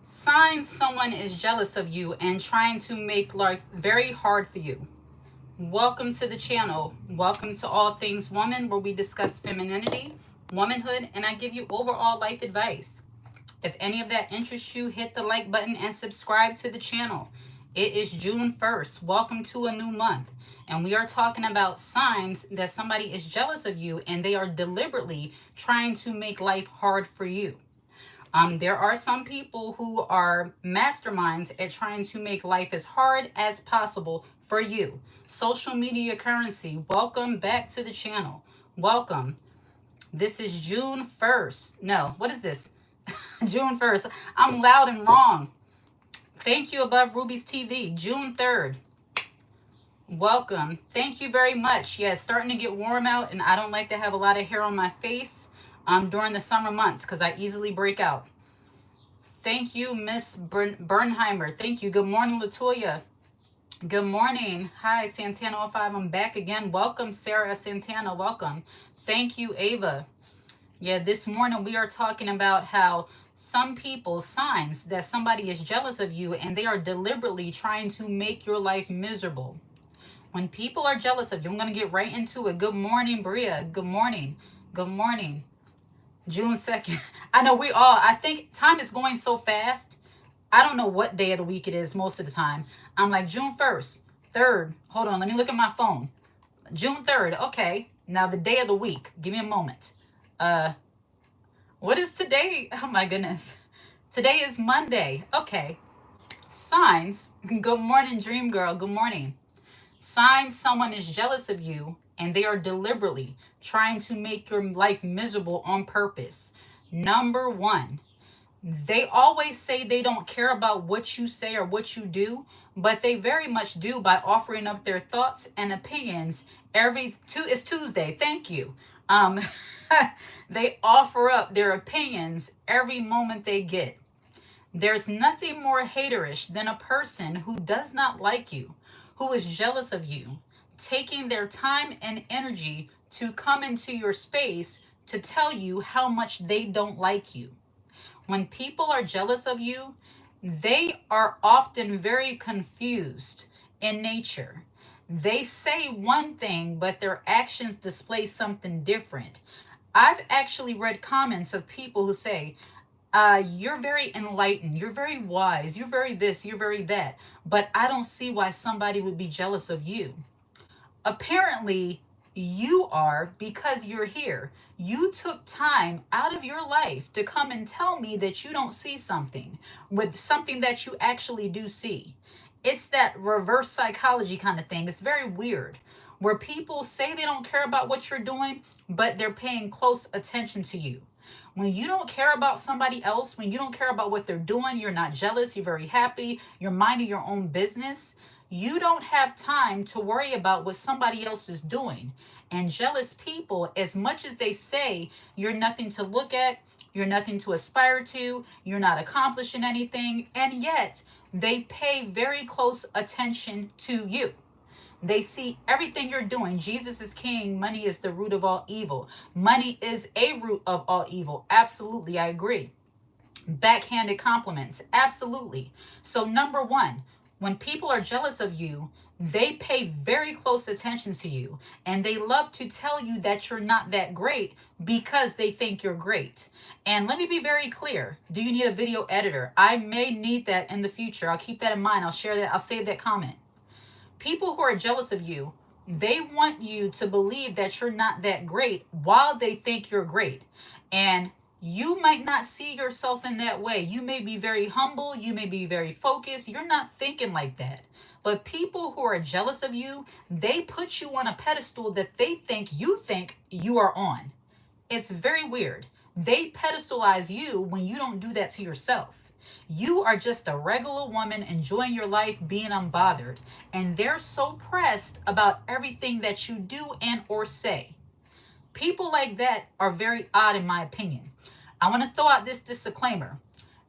Signs someone is jealous of you and trying to make life very hard for you. Welcome to the channel. Welcome to All Things Woman, where we discuss femininity, womanhood, and I give you overall life advice. If any of that interests you, hit the like button and subscribe to the channel. It is June 1st. Welcome to a new month. And we are talking about signs that somebody is jealous of you and they are deliberately trying to make life hard for you. There are some people who are masterminds at trying to make life as hard as possible for you. Social media currency, welcome back to the channel. Welcome. This is June 1st. No, what is this? June 1st. I'm loud and wrong. Thank you, Above Ruby's TV. June 3rd. Welcome. Thank you very much. Yeah, it's starting to get warm out, and I don't like to have a lot of hair on my face during the summer months because I easily break out. Thank you, Miss Bernheimer. Thank you. Good morning, Latoya. Good morning. Hi, Santana 05. I'm back again. Welcome, Sarah Santana. Welcome. Thank you, Ava. Yeah, this morning we are talking about how some people, signs that somebody is jealous of you and they are deliberately trying to make your life miserable. When people are jealous of you, I'm going to get right into it. Good morning, Bria. Good morning. Good morning. June 2nd. I know I think time is going so fast. I don't know what day of the week it is most of the time. I'm like, June 1st, 3rd. Hold on, let me look at my phone. June 3rd. Okay. Now the day of the week. Give me a moment. What is today? Oh my goodness. Today is Monday. Okay. Signs. Good morning, Dream Girl. Good morning. Signs someone is jealous of you and they are deliberately trying to make your life miserable on purpose. Number one, they always say they don't care about what you say or what you do, but they very much do by offering up their thoughts and opinions it's Tuesday. Thank you. Um, they offer up their opinions every moment they get. There's nothing more haterish than a person who does not like you, who is jealous of you, taking their time and energy to come into your space to tell you how much they don't like you. When people are jealous of you, they are often very confused in nature. They say one thing, but their actions display something different. I've actually read comments of people who say, you're very enlightened, you're very wise, you're very this, you're very that, but I don't see why somebody would be jealous of you. Apparently, you are, because you're here. You took time out of your life to come and tell me that you don't see something with something that you actually do see. It's that reverse psychology kind of thing. It's very weird where people say they don't care about what you're doing, but they're paying close attention to you. When you don't care about somebody else, when you don't care about what they're doing, you're not jealous, you're very happy, you're minding your own business, you don't have time to worry about what somebody else is doing. And jealous people, as much as they say you're nothing to look at, you're nothing to aspire to, you're not accomplishing anything, and yet they pay very close attention to you. They see everything you're doing. Jesus is king. Money is the root of all evil. Money is a root of all evil. Absolutely, I agree. Backhanded compliments. Absolutely. So, number one, when people are jealous of you, they pay very close attention to you and they love to tell you that you're not that great because they think you're great. And let me be very clear. Do you need a video editor? I may need that in the future. I'll keep that in mind. I'll share that. I'll save that comment. People who are jealous of you, they want you to believe that you're not that great while they think you're great. And you might not see yourself in that way. You may be very humble. You may be very focused. You're not thinking like that. But people who are jealous of you, they put you on a pedestal that they think you are on. It's very weird. They pedestalize you when you don't do that to yourself. You are just a regular woman enjoying your life, being unbothered, and they're so pressed about everything that you do and or say. People like that are very odd in my opinion. I want to throw out this disclaimer.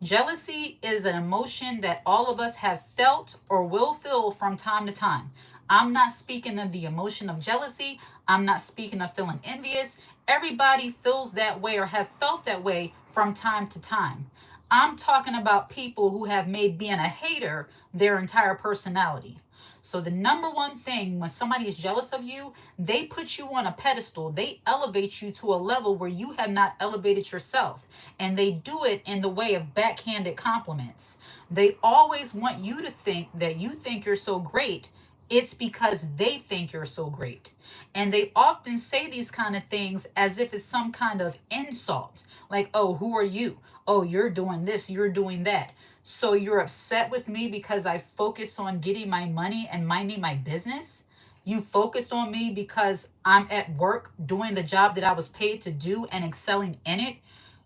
Jealousy is an emotion that all of us have felt or will feel from time to time. I'm not speaking of the emotion of jealousy. I'm not speaking of feeling envious. Everybody feels that way or have felt that way from time to time. I'm talking about people who have made being a hater their entire personality. So the number one thing when somebody is jealous of you, they put you on a pedestal. They elevate you to a level where you have not elevated yourself. And they do it in the way of backhanded compliments. They always want you to think that you think you're so great. It's because they think you're so great. And they often say these kind of things as if it's some kind of insult. Like, oh, who are you? Oh, you're doing this, you're doing that. So you're upset with me because I focus on getting my money and minding my business? You focused on me because I'm at work doing the job that I was paid to do and excelling in it?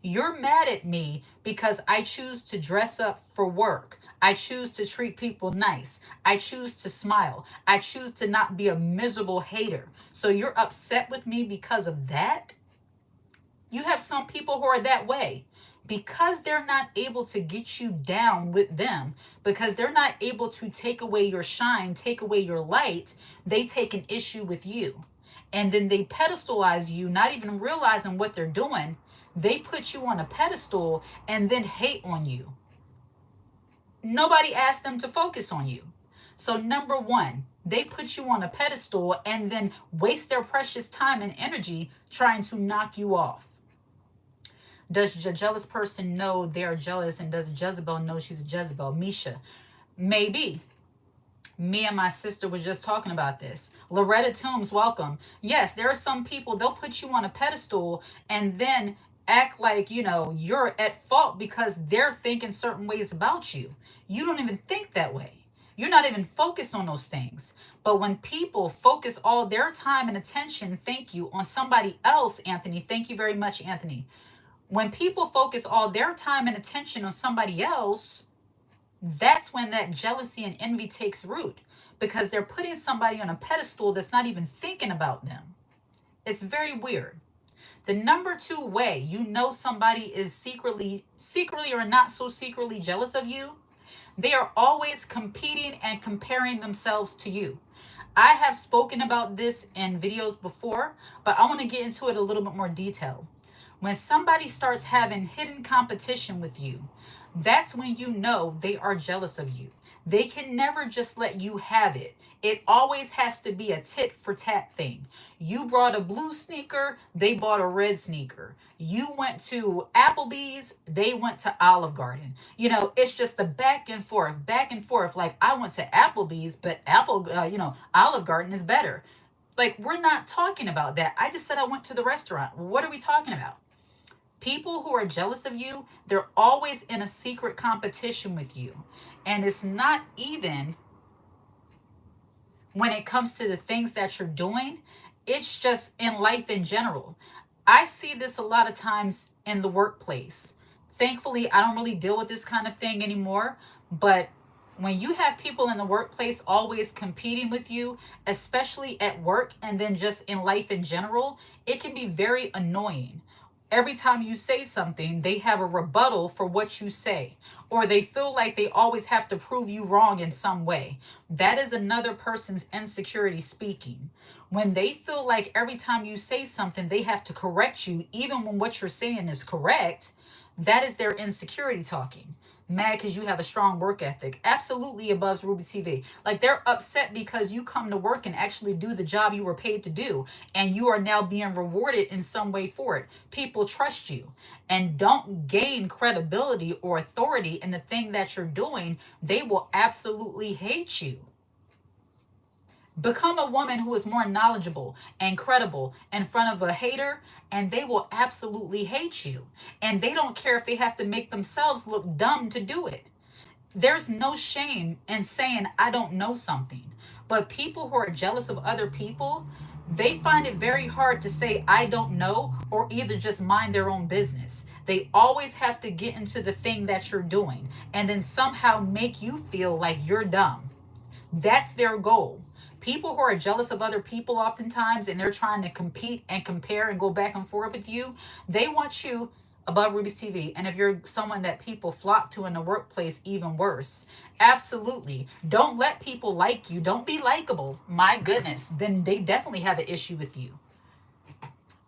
You're mad at me because I choose to dress up for work. I choose to treat people nice. I choose to smile. I choose to not be a miserable hater. So you're upset with me because of that? You have some people who are that way because they're not able to get you down with them, because they're not able to take away your shine, take away your light. They take an issue with you. And then they pedestalize you, not even realizing what they're doing. They put you on a pedestal and then hate on you. Nobody asked them to focus on you. So number one, they put you on a pedestal and then waste their precious time and energy trying to knock you off. Does the jealous person know they're jealous, and does Jezebel know she's a Jezebel? Misha, maybe. Me and my sister was just talking about this. Loretta Toombs, welcome. Yes, there are some people, they'll put you on a pedestal and then act like, you're at fault because they're thinking certain ways about you. You don't even think that way. You're not even focused on those things. But when people focus all their time and attention, thank you, on somebody else, Anthony, thank you very much, Anthony. When people focus all their time and attention on somebody else, that's when that jealousy and envy takes root, because they're putting somebody on a pedestal that's not even thinking about them. It's very weird. The number two way you know somebody is secretly or not so secretly jealous of you, they are always competing and comparing themselves to you. I have spoken about this in videos before, but I want to get into it a little bit more detail. When somebody starts having hidden competition with you, that's when you know they are jealous of you. They can never just let you have it. It always has to be a tit for tat thing. You brought a blue sneaker, they bought a red sneaker. You went to Applebee's, they went to Olive Garden. It's just the back and forth, back and forth. Like, I went to Applebee's, but Olive Garden is better. Like, we're not talking about that. I just said I went to the restaurant. What are we talking about? People who are jealous of you, they're always in a secret competition with you. And it's not even when it comes to the things that you're doing, it's just in life in general. I see this a lot of times in the workplace. Thankfully, I don't really deal with this kind of thing anymore. But when you have people in the workplace always competing with you, especially at work and then just in life in general, it can be very annoying. Every time you say something, they have a rebuttal for what you say, or they feel like they always have to prove you wrong in some way. That is another person's insecurity speaking. When they feel like every time you say something, they have to correct you, even when what you're saying is correct, that is their insecurity talking. Mad because you have a strong work ethic. Absolutely above Ruby TV. Like, they're upset because you come to work and actually do the job you were paid to do, and you are now being rewarded in some way for it. People trust you and don't gain credibility or authority in the thing that you're doing. They will absolutely hate you. Become a woman who is more knowledgeable and credible in front of a hater, and they will absolutely hate you. And they don't care if they have to make themselves look dumb to do it. There's no shame in saying, I don't know something. But people who are jealous of other people, they find it very hard to say, I don't know, or either just mind their own business. They always have to get into the thing that you're doing and then somehow make you feel like you're dumb. That's their goal. People who are jealous of other people oftentimes, and they're trying to compete and compare and go back and forth with you, they want you above Ruby's TV. And if you're someone that people flock to in the workplace, even worse. Absolutely. Don't let people like you. Don't be likable. My goodness. Then they definitely have an issue with you.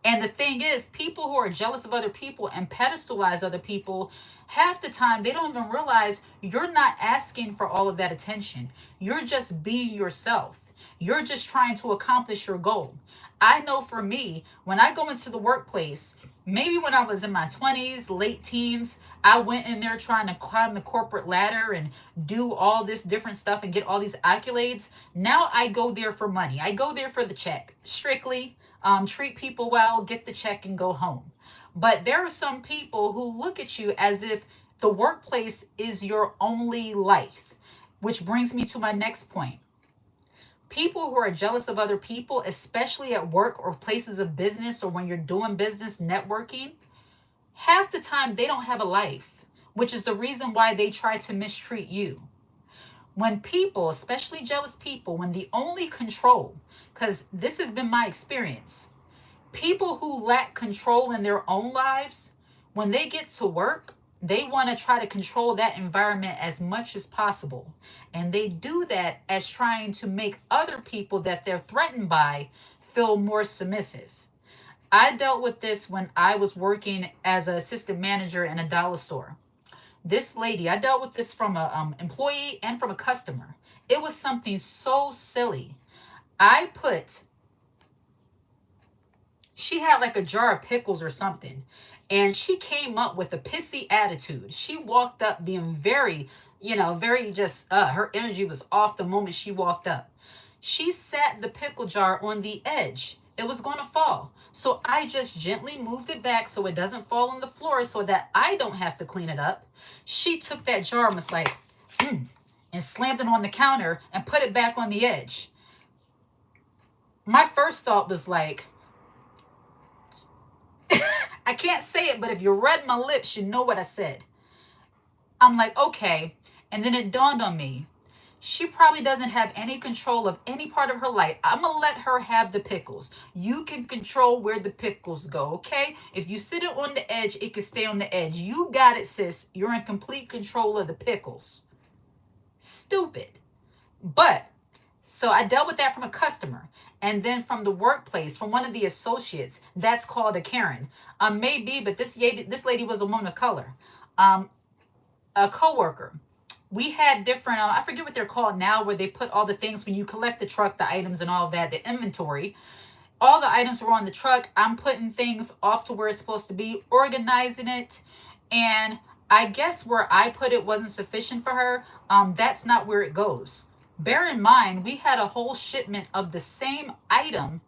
And the thing is, people who are jealous of other people and pedestalize other people, half the time they don't even realize you're not asking for all of that attention. You're just being yourself. You're just trying to accomplish your goal. I know for me, when I go into the workplace, maybe when I was in my 20s, late teens, I went in there trying to climb the corporate ladder and do all this different stuff and get all these accolades. Now I go there for money. I go there for the check, strictly. Treat people well, get the check, and go home. But there are some people who look at you as if the workplace is your only life, which brings me to my next point. People who are jealous of other people, especially at work or places of business or when you're doing business networking, half the time they don't have a life, which is the reason why they try to mistreat you. When people, especially jealous people, when the only control, because this has been my experience, people who lack control in their own lives, when they get to work, they want to try to control that environment as much as possible. And they do that as trying to make other people that they're threatened by feel more submissive. I dealt with this when I was working as an assistant manager in a dollar store. This lady, I dealt with this from a employee and from a customer. It was something so silly. I put She had like a jar of pickles or something, and she came up with a pissy attitude. She walked up being very, very just, her energy was off the moment she walked up. She sat the pickle jar on the edge. It was going to fall. So I just gently moved it back so it doesn't fall on the floor so that I don't have to clean it up. She took that jar and was like, and slammed it on the counter and put it back on the edge. My first thought was like, I can't say it, but if you read my lips, you know what I said. I'm like, okay. And then it dawned on me. She probably doesn't have any control of any part of her life. I'm going to let her have the pickles. You can control where the pickles go, okay? If you sit it on the edge, it can stay on the edge. You got it, sis. You're in complete control of the pickles. Stupid. But, so I dealt with that from a customer. And then from the workplace, from one of the associates, that's called a Karen. Maybe, but this lady was a woman of color. A coworker. We had different, I forget what they're called now, where they put all the things when you collect the truck, the items and all of that, the inventory. All the items were on the truck. I'm putting things off to where it's supposed to be, organizing it. And I guess where I put it wasn't sufficient for her. That's not where it goes. Bear in mind, we had a whole shipment of the same item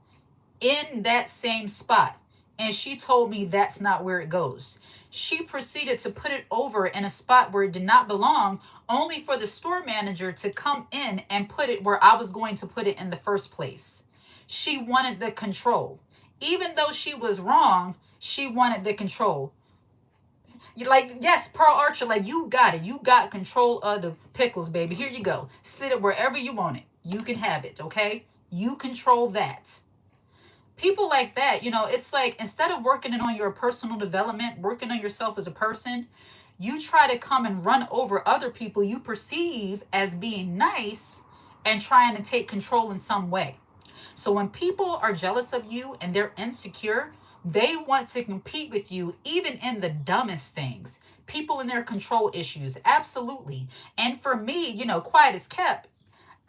in that same spot. And she told me that's not where it goes. She proceeded to put it over in a spot where it did not belong, only for the store manager to come in and put it where I was going to put it in the first place. She wanted the control. Even though she was wrong, she wanted the control. Like, yes, Pearl Archer, like, you got it. You got control of the pickles, baby. Here you go. Sit it wherever you want it. You can have it, okay? You control that. People like that, it's like, instead of working on your personal development, working on yourself as a person, you try to come and run over other people you perceive as being nice and trying to take control in some way. So when people are jealous of you and they're insecure, they want to compete with you, even in the dumbest things. People in their control issues, absolutely. And for me, quiet as kept,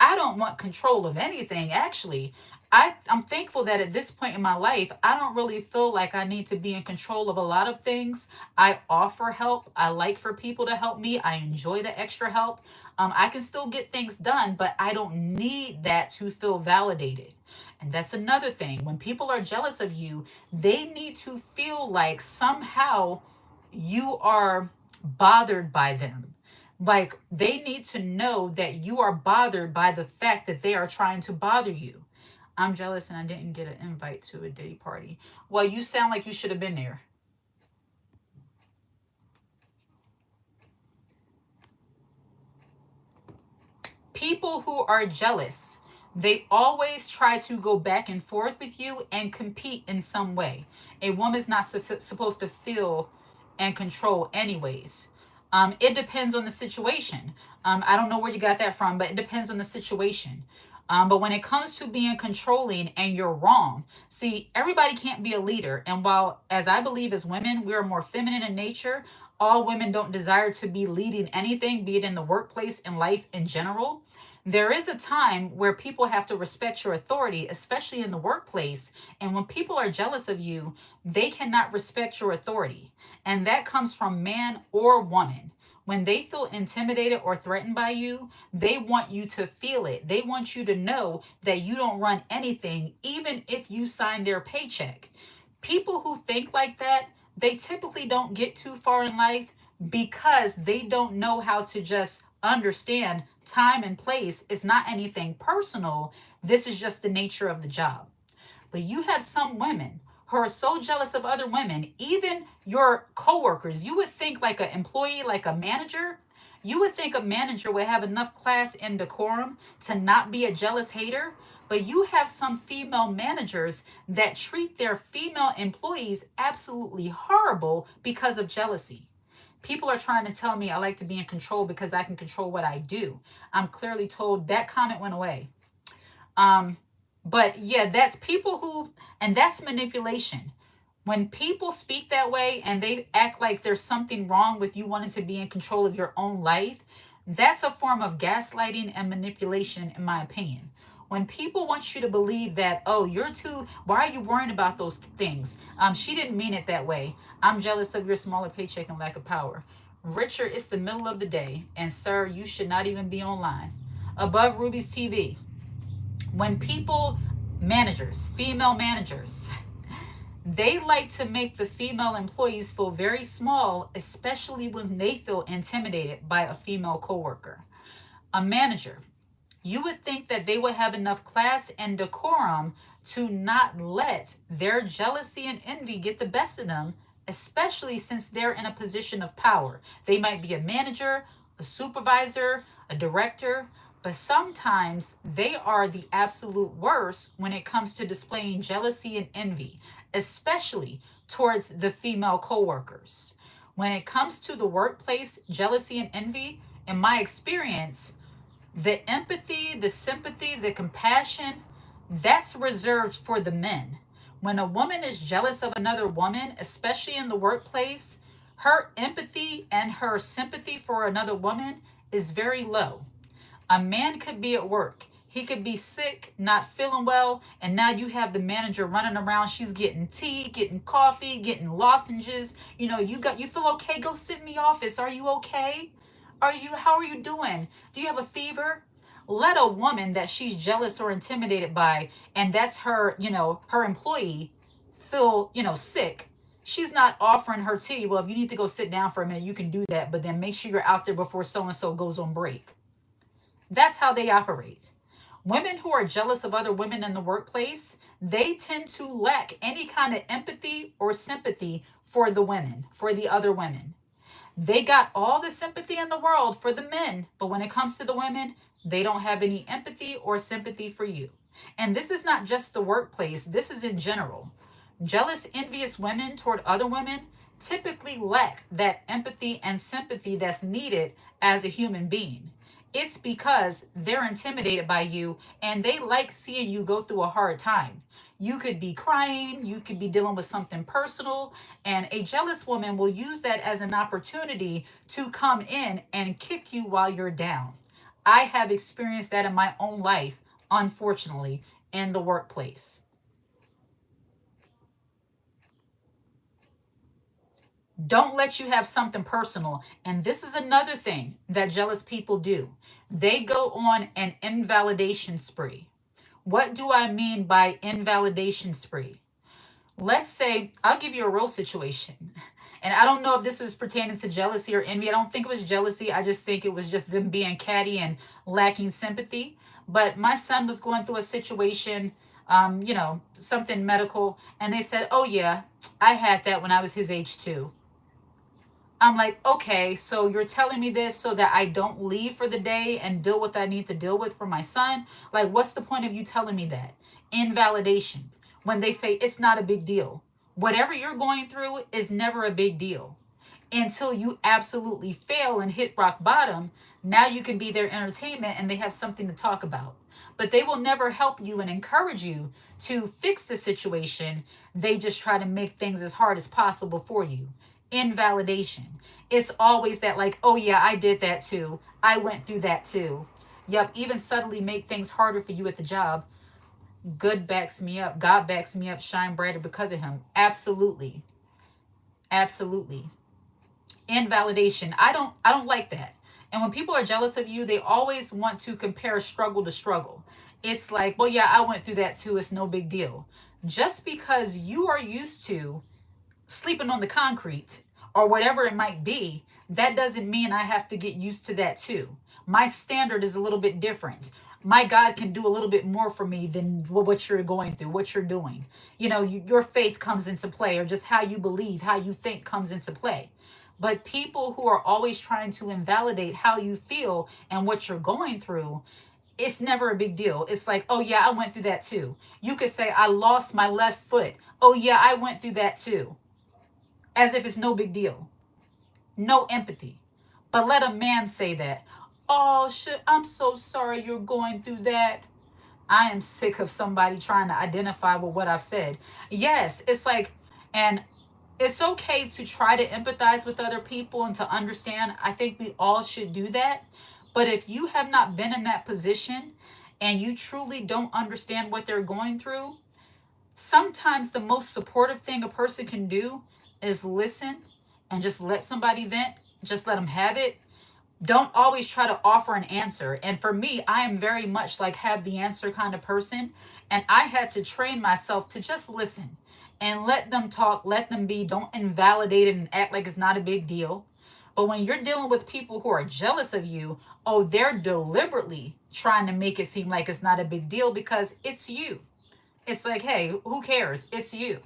I don't want control of anything, actually. I'm thankful that at this point in my life, I don't really feel like I need to be in control of a lot of things. I offer help. I like for people to help me. I enjoy the extra help. I can still get things done, but I don't need that to feel validated. And that's another thing. When people are jealous of you, they need to feel like somehow you are bothered by them. Like, they need to know that you are bothered by the fact that they are trying to bother you. I'm jealous and I didn't get an invite to a Diddy party. Well, you sound like you should have been there. People who are jealous, they always try to go back and forth with you and compete in some way. A woman's not supposed to feel and control anyways. It depends on the situation. I don't know where you got that from, but it depends on the situation. But when it comes to being controlling and you're wrong, see, everybody can't be a leader. And while, as I believe as women, we are more feminine in nature, all women don't desire to be leading anything, be it in the workplace and life in general. There is a time where people have to respect your authority, especially in the workplace. And when people are jealous of you, they cannot respect your authority. And that comes from man or woman. When they feel intimidated or threatened by you, they want you to feel it. They want you to know that you don't run anything, even if you sign their paycheck. People who think like that, they typically don't get too far in life because they don't know how to just understand time and place is not anything personal. This is just the nature of the job. But you have some women who are so jealous of other women, even your coworkers. You would think like an employee, like a manager, you would think a manager would have enough class and decorum to not be a jealous hater. But you have some female managers that treat their female employees absolutely horrible because of jealousy. People are trying to tell me I like to be in control because I can control what I do. I'm clearly told that comment went away. Um, but yeah, that's people who, and that's manipulation. When people speak that way and they act like there's something wrong with you wanting to be in control of your own life, that's a form of gaslighting and manipulation, in my opinion. When people want you to believe that, oh, you're too, why are you worrying about those things? She didn't mean it that way. I'm jealous of your smaller paycheck and lack of power. Richard, it's the middle of the day, and sir, you should not even be online. Above Ruby's TV, when people, managers, female managers, they like to make the female employees feel very small, especially when they feel intimidated by a female coworker. A manager, you would think that they would have enough class and decorum to not let their jealousy and envy get the best of them, especially since they're in a position of power. They might be a manager, a supervisor, a director, but sometimes they are the absolute worst when it comes to displaying jealousy and envy, especially towards the female coworkers. When it comes to the workplace, jealousy and envy, in my experience, the empathy, the sympathy, the compassion, that's reserved for the men. When a woman is jealous of another woman, especially in the workplace, her empathy and her sympathy for another woman is very low. A man could be at work. He could be sick, not feeling well, and now you have the manager running around. She's getting tea, getting coffee, getting lozenges. You feel okay? Go sit in the office. Are you okay? How are you doing? Do you have a fever? Let a woman that she's jealous or intimidated by, and that's her, her employee, feel, sick. She's not offering her tea. Well, if you need to go sit down for a minute, you can do that, but then make sure you're out there before so and so goes on break. That's how they operate. Women who are jealous of other women in the workplace, they tend to lack any kind of empathy or sympathy for the women, for the other women. They got all the sympathy in the world for the men, but when it comes to the women, they don't have any empathy or sympathy for you. And this is not just the workplace, this is in general. Jealous, envious women toward other women typically lack that empathy and sympathy that's needed as a human being. It's because they're intimidated by you and they like seeing you go through a hard time. You could be crying, you could be dealing with something personal, and a jealous woman will use that as an opportunity to come in and kick you while you're down. I have experienced that in my own life, unfortunately, in the workplace. Don't let you have something personal. And this is another thing that jealous people do. They go on an invalidation spree. What do I mean by invalidation spree? Let's say, I'll give you a real situation. And I don't know if this is pertaining to jealousy or envy. I don't think it was jealousy. I just think it was just them being catty and lacking sympathy. But my son was going through a situation, something medical. And they said, oh, yeah, I had that when I was his age too. I'm like, okay, so you're telling me this so that I don't leave for the day and deal with what I need to deal with for my son? Like, what's the point of you telling me that? Invalidation. When they say it's not a big deal. Whatever you're going through is never a big deal. until you absolutely fail and hit rock bottom. Now you can be their entertainment and they have something to talk about. But they will never help you and encourage you to fix the situation. They just try to make things as hard as possible for you. Invalidation. It's always that, like, oh yeah, I did that too. I went through that too. Yep, even subtly make things harder for you at the job. Good backs me up. God backs me up. Shine brighter because of him. Absolutely. Absolutely. Invalidation. I don't like that. And when people are jealous of you, they always want to compare struggle to struggle. It's like, well, yeah, I went through that too. It's no big deal. Just because you are used to sleeping on the concrete or whatever it might be, that doesn't mean I have to get used to that too. My standard is a little bit different. My God can do a little bit more for me than what you're going through, what you're doing. Your faith comes into play, or just how you believe, how you think comes into play. But people who are always trying to invalidate how you feel and what you're going through, it's never a big deal. It's like, oh yeah, I went through that too. You could say, I lost my left foot. Oh yeah, I went through that too. As if it's no big deal. No empathy. But let a man say that. Oh shit, I'm so sorry you're going through that. I am sick of somebody trying to identify with what I've said. Yes, it's like, and it's okay to try to empathize with other people and to understand. I think we all should do that. But if you have not been in that position and you truly don't understand what they're going through, sometimes the most supportive thing a person can do is listen and just let somebody vent. Just let them have it. Don't always try to offer an answer. And for me, I am very much like have the answer kind of person. And I had to train myself to just listen and let them talk, let them be. Don't invalidate it and act like it's not a big deal. But when you're dealing with people who are jealous of you, oh, they're deliberately trying to make it seem like it's not a big deal because it's you. It's like, hey, who cares? It's you.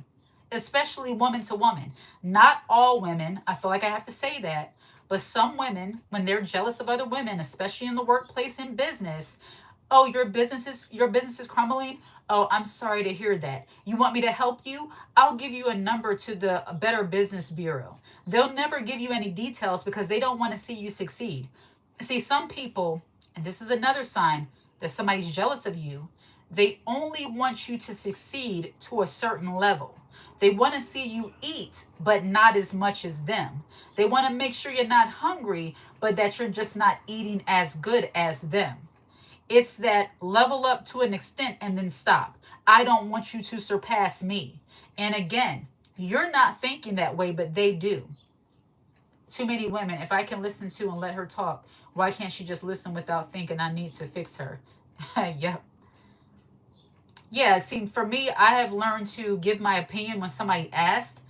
Especially woman to woman. Not all women, I feel like I have to say that, but some women, when they're jealous of other women, especially in the workplace and business, oh, your business is crumbling. Oh, I'm sorry to hear that. You want me to help you? I'll give you a number to the Better Business Bureau. They'll never give you any details because they don't want to see you succeed. See, some people, and this is another sign that somebody's jealous of you, they only want you to succeed to a certain level. They want to see you eat, but not as much as them. They want to make sure you're not hungry, but that you're just not eating as good as them. It's that level up to an extent and then stop. I don't want you to surpass me. And again, you're not thinking that way, but they do. Too many women, if I can listen to and let her talk, why can't she just listen without thinking I need to fix her? Yep. Yeah, see, for me, I have learned to give my opinion when somebody asked.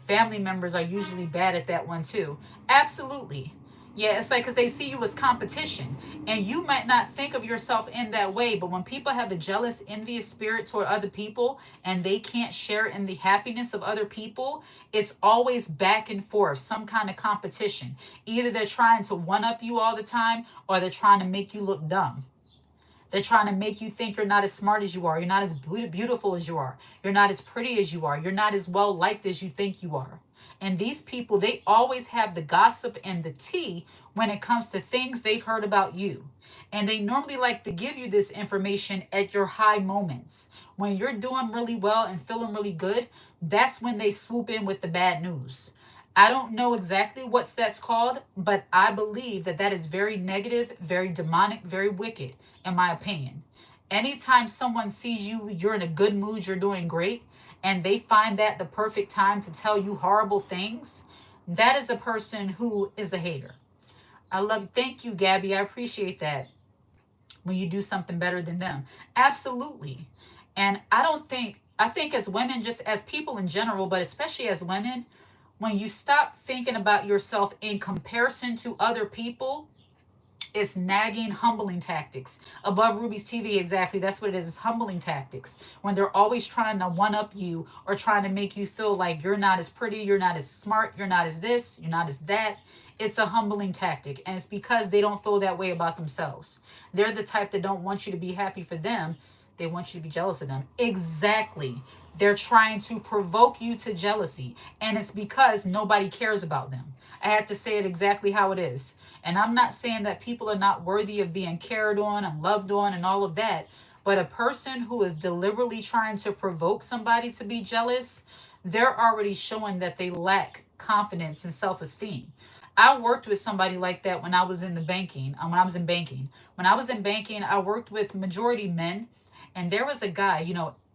Family members are usually bad at that one too. Absolutely. Yeah, it's like because they see you as competition. And you might not think of yourself in that way, but when people have a jealous, envious spirit toward other people and they can't share in the happiness of other people, it's always back and forth, some kind of competition. Either they're trying to one up you all the time or they're trying to make you look dumb. They're trying to make you think you're not as smart as you are. You're not as beautiful as you are. You're not as pretty as you are. You're not as well liked as you think you are. And these people, they always have the gossip and the tea when it comes to things they've heard about you. And they normally like to give you this information at your high moments. When you're doing really well and feeling really good, that's when they swoop in with the bad news. I don't know exactly what that's called, but I believe that that is very negative, very demonic, very wicked, in my opinion. Anytime someone sees you, you're in a good mood, you're doing great, and they find that the perfect time to tell you horrible things, that is a person who is a hater. Thank you, Gabby. I appreciate that when you do something better than them. Absolutely. And I think as women, just as people in general, but especially as women, when you stop thinking about yourself in comparison to other people, it's nagging, humbling tactics. Above Ruby's TV, exactly. That's what it is. It's humbling tactics. When they're always trying to one up you or trying to make you feel like you're not as pretty, you're not as smart, you're not as this, you're not as that. It's a humbling tactic. And it's because they don't feel that way about themselves. They're the type that don't want you to be happy for them. They want you to be jealous of them. Exactly. They're trying to provoke you to jealousy, and it's because nobody cares about them. I have to say it exactly how it is. And I'm not saying that people are not worthy of being cared on and loved on and all of that, but a person who is deliberately trying to provoke somebody to be jealous, they're already showing that they lack confidence and self-esteem. I worked with somebody like that when I was in the banking. When I was in banking, I worked with majority men, and there was a guy.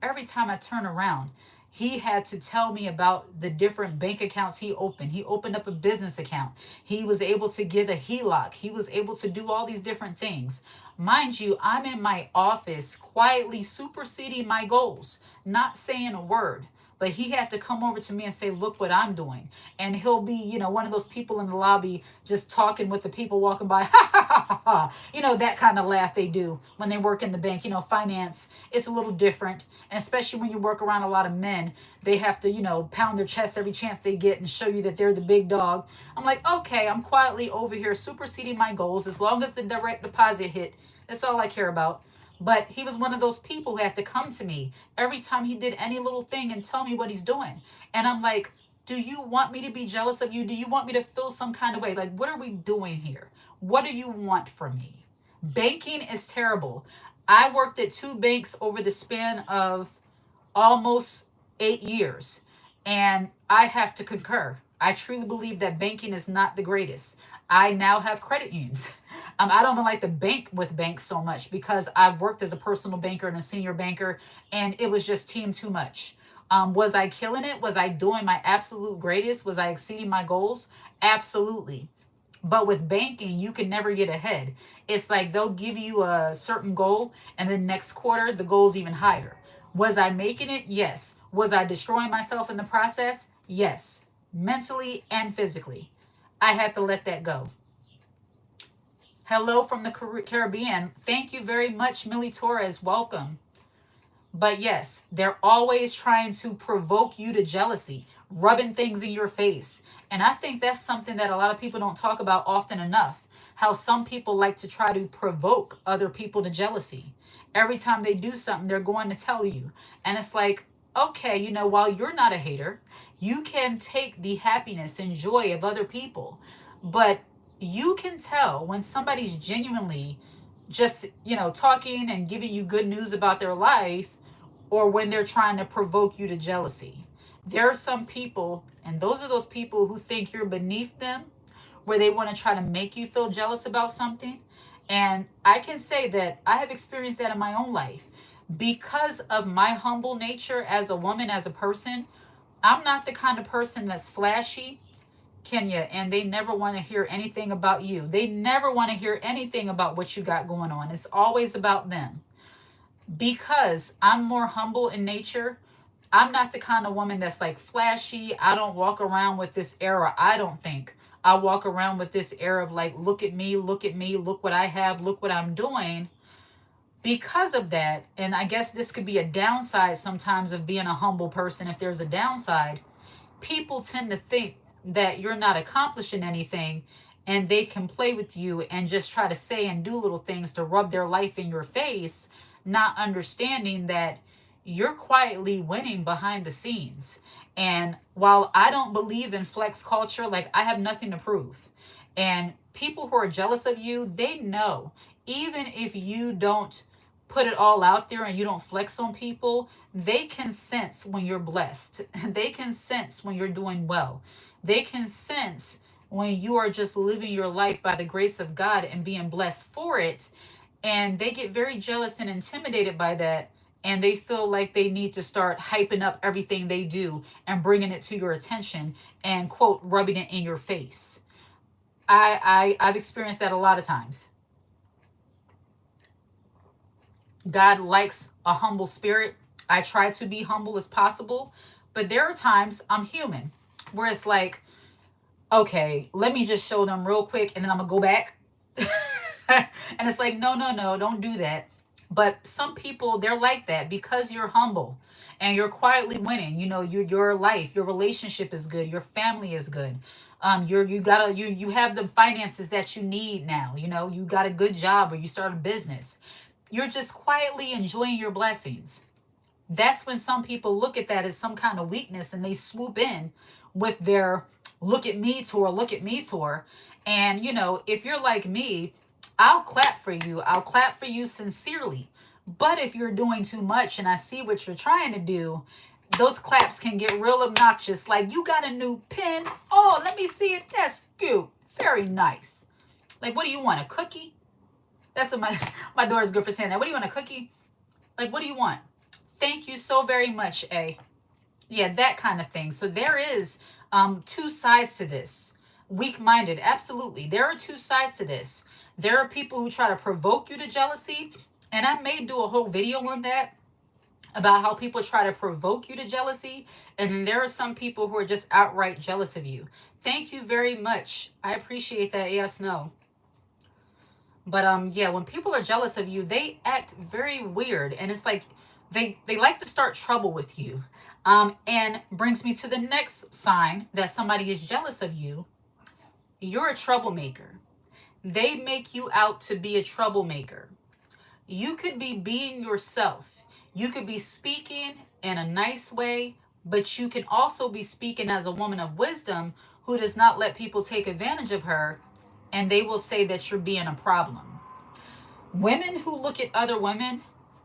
Every time I turn around, he had to tell me about the different bank accounts he opened. He opened up a business account. He was able to get a HELOC. He was able to do all these different things. Mind you, I'm in my office quietly superseding my goals, not saying a word. But he had to come over to me and say, look what I'm doing. And he'll be, one of those people in the lobby just talking with the people walking by, ha ha ha ha ha. That kind of laugh they do when they work in the bank. Finance, it's a little different. And especially when you work around a lot of men, they have to, pound their chest every chance they get and show you that they're the big dog. I'm like, okay, I'm quietly over here superseding my goals. As long as the direct deposit hit, that's all I care about. But he was one of those people who had to come to me every time he did any little thing and tell me what he's doing. And I'm like, do you want me to be jealous of you? Do you want me to feel some kind of way? Like, what are we doing here? What do you want from me? Banking is terrible. I worked at 2 banks over the span of almost 8 years. And I have to concur. I truly believe that banking is not the greatest. I now have credit unions. I don't even like to bank with banks so much because I've worked as a personal banker and a senior banker, and it was just team too much. Was I killing it? Was I doing my absolute greatest? Was I exceeding my goals? Absolutely. But with banking, you can never get ahead. It's like they'll give you a certain goal, and then next quarter, the goal's even higher. Was I making it? Yes. Was I destroying myself in the process? Yes. Mentally and physically. I had to let that go. Hello from the Caribbean. Thank you very much, Millie Torres. Welcome. But yes, they're always trying to provoke you to jealousy, rubbing things in your face. And I think that's something that a lot of people don't talk about often enough. How some people like to try to provoke other people to jealousy. Every time they do something, they're going to tell you. And it's like, okay, while you're not a hater, you can take the happiness and joy of other people. But you can tell when somebody's genuinely just, talking and giving you good news about their life, or when they're trying to provoke you to jealousy. There are some people, and those are those people who think you're beneath them, where they want to try to make you feel jealous about something. And I can say that I have experienced that in my own life. Because of my humble nature as a woman, as a person, I'm not the kind of person that's flashy, Kenya, and they never want to hear anything about you. They never want to hear anything about what you got going on. It's always about them. Because I'm more humble in nature, I'm not the kind of woman that's like flashy. I don't walk around with this air, I don't think. I walk around with this air of like, look at me, look at me, look what I have, look what I'm doing. Because of that, and I guess this could be a downside sometimes of being a humble person, if there's a downside, people tend to think that you're not accomplishing anything, and they can play with you and just try to say and do little things to rub their life in your face, not understanding that you're quietly winning behind the scenes. And while I don't believe in flex culture, like, I have nothing to prove. And people who are jealous of you, they know, even if you don't put it all out there and you don't flex on people, they can sense when you're blessed. They can sense when you're doing well. They can sense when you are just living your life by the grace of God and being blessed for it. And they get very jealous and intimidated by that. And they feel like they need to start hyping up everything they do and bringing it to your attention and, quote, rubbing it in your face. I've experienced that a lot of times. God likes a humble spirit. I try to be humble as possible. But there are times, I'm human, where it's like, okay, let me just show them real quick and then I'm going to go back. And it's like, no, don't do that. But some people, they're like that because you're humble and you're quietly winning. Your life, your relationship is good. Your family is good. You have the finances that you need now. You got a good job or you start a business. You're just quietly enjoying your blessings. That's when some people look at that as some kind of weakness and they swoop in with their look at me tour, look at me tour. And, if you're like me, I'll clap for you. I'll clap for you sincerely. But if you're doing too much and I see what you're trying to do, those claps can get real obnoxious. Like, you got a new pen? Oh, let me see it. That's cute. Very nice. Like, what do you want? A cookie? That's what my daughter's good for saying that. What do you want? A cookie? Like, what do you want? Thank you so very much, A. Yeah, that kind of thing. So there is two sides to this. Weak-minded, absolutely. There are two sides to this. There are people who try to provoke you to jealousy, and I may do a whole video on that about how people try to provoke you to jealousy, and then there are some people who are just outright jealous of you. Thank you very much. I appreciate that. Yes, no. But yeah, when people are jealous of you, they act very weird, and it's like they like to start trouble with you. And brings me to the next sign that somebody is jealous of you. You're a troublemaker. They make you out to be a troublemaker. You could be being yourself. You could be speaking in a nice way, but you can also be speaking as a woman of wisdom who does not let people take advantage of her, and they will say that you're being a problem. Women who look at other women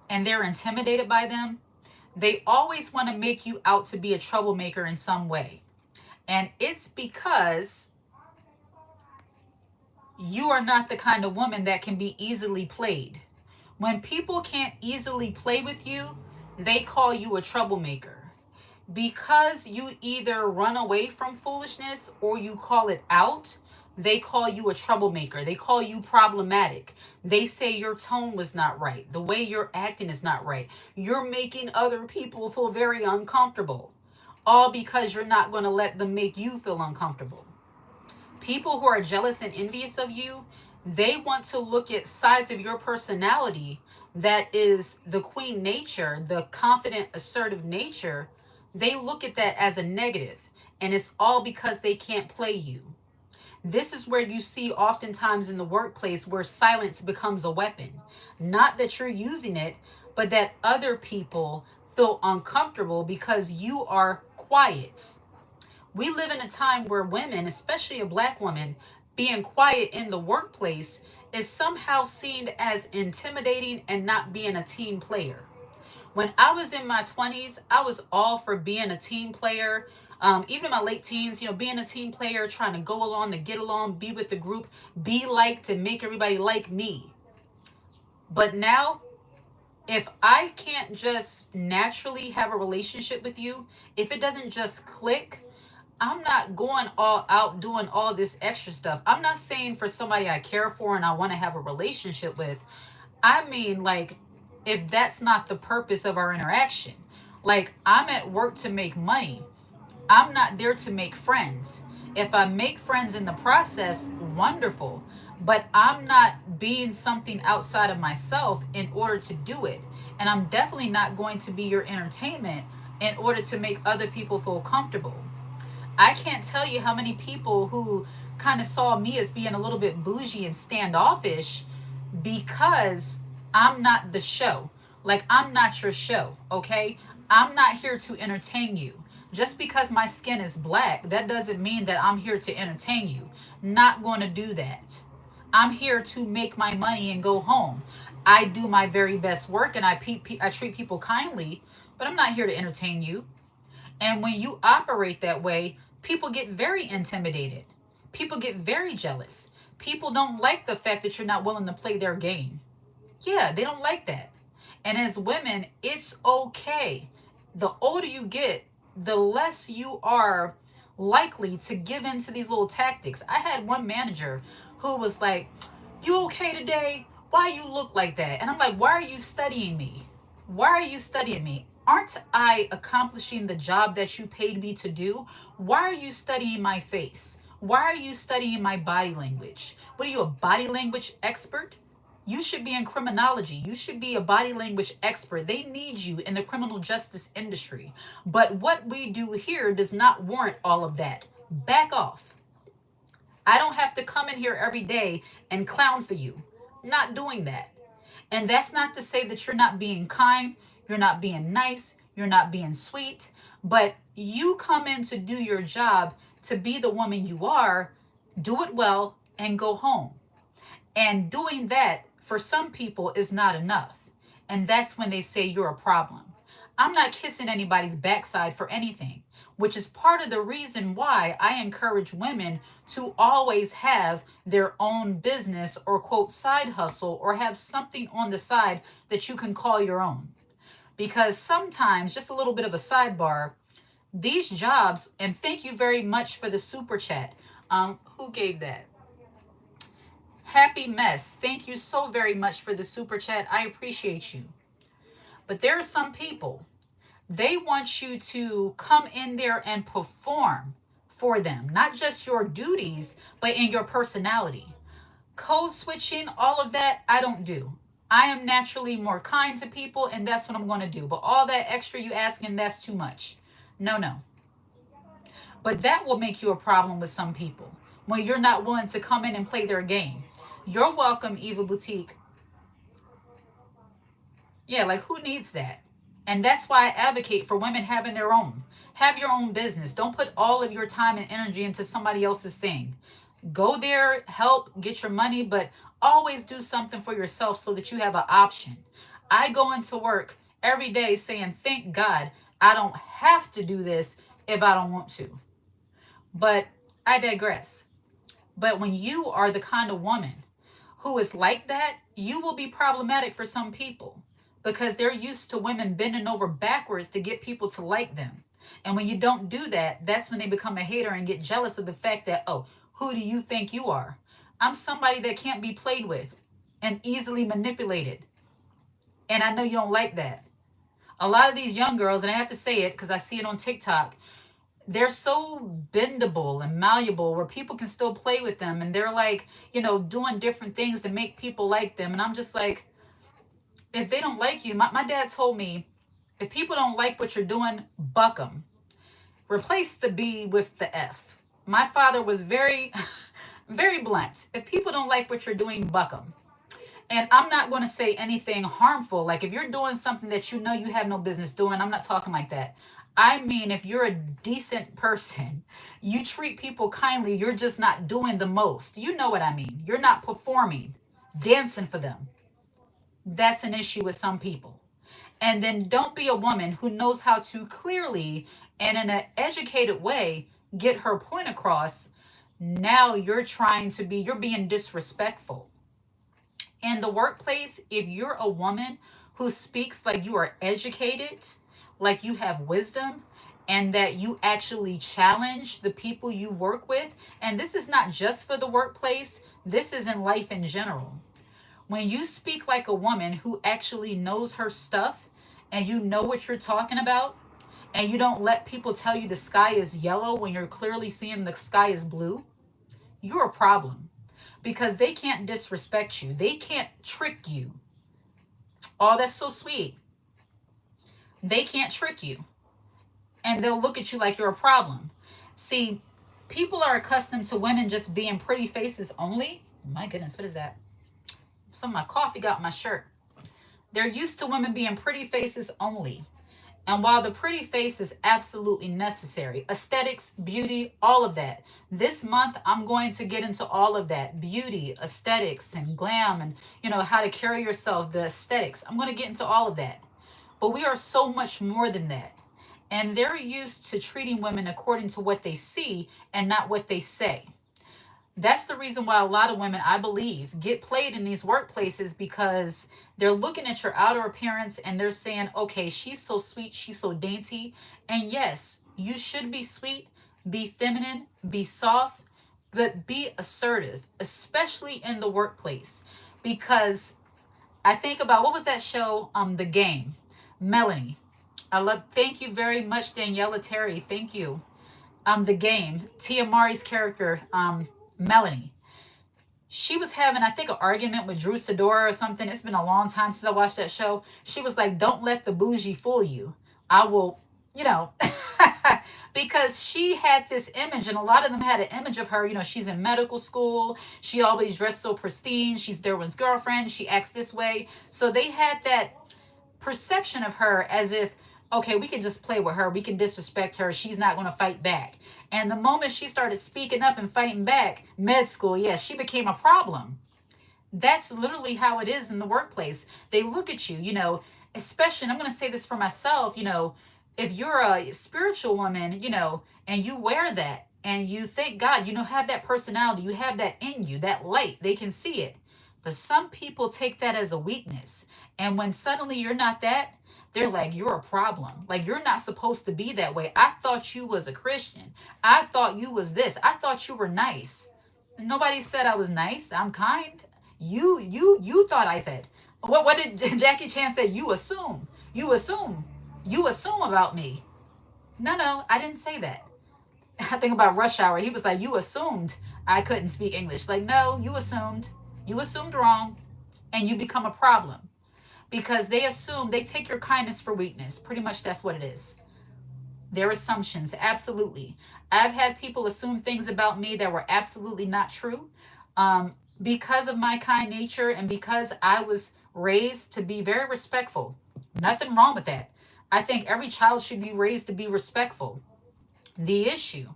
and they're intimidated by them, they always want to make you out to be a troublemaker in some way. And it's because you are not the kind of woman that can be easily played. When people can't easily play with you, they call you a troublemaker. Because you either run away from foolishness or you call it out, they call you a troublemaker. They call you problematic. They say your tone was not right. The way you're acting is not right. You're making other people feel very uncomfortable. All because you're not going to let them make you feel uncomfortable. People who are jealous and envious of you, they want to look at sides of your personality that is the queen nature, the confident, assertive nature. They look at that as a negative, and it's all because they can't play you. This is where you see oftentimes in the workplace where silence becomes a weapon. Not that you're using it, but that other people feel uncomfortable because you are quiet. We live in a time where women, especially a black woman, being quiet in the workplace is somehow seen as intimidating and not being a team player. When I was in my 20s, I was all for being a team player. Even in my late teens, being a team player, trying to go along, to get along, be with the group, be liked, and make everybody like me. But now, if I can't just naturally have a relationship with you, if it doesn't just click, I'm not going all out doing all this extra stuff. I'm not saying for somebody I care for and I want to have a relationship with. I mean, like, if that's not the purpose of our interaction. Like, I'm at work to make money. I'm not there to make friends. If I make friends in the process, wonderful. But I'm not being something outside of myself in order to do it. And I'm definitely not going to be your entertainment in order to make other people feel comfortable. I can't tell you how many people who kind of saw me as being a little bit bougie and standoffish because I'm not the show. Like, I'm not your show, okay? I'm not here to entertain you. Just because my skin is black, that doesn't mean that I'm here to entertain you. Not going to do that. I'm here to make my money and go home. I do my very best work and I treat people kindly, but I'm not here to entertain you. And when you operate that way, people get very intimidated. People get very jealous. People don't like the fact that you're not willing to play their game. Yeah, they don't like that. And as women, it's okay. The older you get, the less you are likely to give in to these little tactics. I had one manager who was like, "You okay today? Why you look like that?" And I'm like, "Why are you studying me? Why are you studying me? Aren't I accomplishing the job that you paid me to do? Why are you studying my face? Why are you studying my body language? What are you, a body language expert? You should be in criminology. You should be a body language expert. They need you in the criminal justice industry. But what we do here does not warrant all of that. Back off. I don't have to come in here every day and clown for you. Not doing that. And that's not to say that you're not being kind, you're not being nice, you're not being sweet, but you come in to do your job, to be the woman you are, do it well, and go home. And doing that for some people is not enough. And that's when they say you're a problem. I'm not kissing anybody's backside for anything, which is part of the reason why I encourage women to always have their own business or quote side hustle, or have something on the side that you can call your own. Because sometimes, just a little bit of a sidebar, these jobs, and thank you very much for the super chat. Who gave that? Happy Mess. Thank you so very much for the super chat. I appreciate you. But there are some people, they want you to come in there and perform for them, not just your duties, but in your personality. Code switching, all of that, I don't do. I am naturally more kind to people, and that's what I'm going to do. But all that extra you asking, that's too much. No, no. But that will make you a problem with some people when you're not willing to come in and play their game. You're welcome, Eva Boutique. Yeah, like who needs that? And that's why I advocate for women having their own. Have your own business. Don't put all of your time and energy into somebody else's thing. Go there, help, get your money, but always do something for yourself so that you have an option. I go into work every day saying, thank God I don't have to do this if I don't want to. But I digress. But when you are the kind of woman who is like that, you will be problematic for some people, because they're used to women bending over backwards to get people to like them. And when you don't do that, that's when they become a hater and get jealous of the fact that, oh, who do you think you are? I'm somebody that can't be played with and easily manipulated. And I know you don't like that. A lot of these young girls, and I have to say it because I see it on TikTok, they're so bendable and malleable where people can still play with them. And they're like, doing different things to make people like them. And I'm just like, if they don't like you, my dad told me, if people don't like what you're doing, buck them. Replace the B with the F. My father was very, very blunt. If people don't like what you're doing, buck them. And I'm not going to say anything harmful. Like if you're doing something that you know you have no business doing, I'm not talking like that. I mean, if you're a decent person, you treat people kindly, you're just not doing the most. You know what I mean? You're not performing, dancing for them. That's an issue with some people. And then don't be a woman who knows how to clearly and in an educated way get her point across. Now you're being disrespectful. In the workplace, if you're a woman who speaks like you are educated, like you have wisdom, and that you actually challenge the people you work with, and this is not just for the workplace, this is in life in general. When you speak like a woman who actually knows her stuff, and you know what you're talking about, and you don't let people tell you the sky is yellow when you're clearly seeing the sky is blue, you're a problem. Because they can't disrespect you. They can't trick you. Oh, that's so sweet. They can't trick you. And they'll look at you like you're a problem. See, people are accustomed to women just being pretty faces only. My goodness, what is that? Some of my coffee got my shirt. They're used to women being pretty faces only. And while the pretty face is absolutely necessary, aesthetics, beauty, all of that. This month, I'm going to get into all of that. Beauty, aesthetics, and glam, and, how to carry yourself, the aesthetics. I'm going to get into all of that. But we are so much more than that. And they're used to treating women according to what they see and not what they say. That's the reason why a lot of women, I believe, get played in these workplaces, because they're looking at your outer appearance and they're saying, okay, she's so sweet, she's so dainty. And yes, you should be sweet, be feminine, be soft, but be assertive, especially in the workplace. Because I think about, what was that show? The Game. Melanie. Thank you very much, Daniela Terry. Thank you. The Game. Tia Mari's character, Melanie. She was having, I think, an argument with Drew Sidora or something. It's been a long time since I watched that show. She was like, don't let the bougie fool you. I will, because she had this image, and a lot of them had an image of her, she's in medical school. She always dressed so pristine. She's Derwin's girlfriend. She acts this way. So they had that perception of her as if okay, we can just play with her. We can disrespect her. She's not going to fight back. And the moment she started speaking up and fighting back, med school, yes, she became a problem. That's literally how it is in the workplace. They look at you, especially, and I'm going to say this for myself, if you're a spiritual woman, and you wear that and you thank God, have that personality, you have that in you, that light, they can see it. But some people take that as a weakness. And when suddenly you're not that, they're like, you're a problem. Like, you're not supposed to be that way. I thought you was a Christian. I thought you was this. I thought you were nice. Nobody said I was nice. I'm kind. You thought I said. What did Jackie Chan say? You assume. You assume. You assume about me. No, I didn't say that. I think about Rush Hour. He was like, you assumed I couldn't speak English. Like, no, you assumed. You assumed wrong, and you become a problem. Because they take your kindness for weakness. Pretty much that's what it is. Their assumptions, absolutely. I've had people assume things about me that were absolutely not true. Because of my kind nature and because I was raised to be very respectful. Nothing wrong with that. I think every child should be raised to be respectful. The issue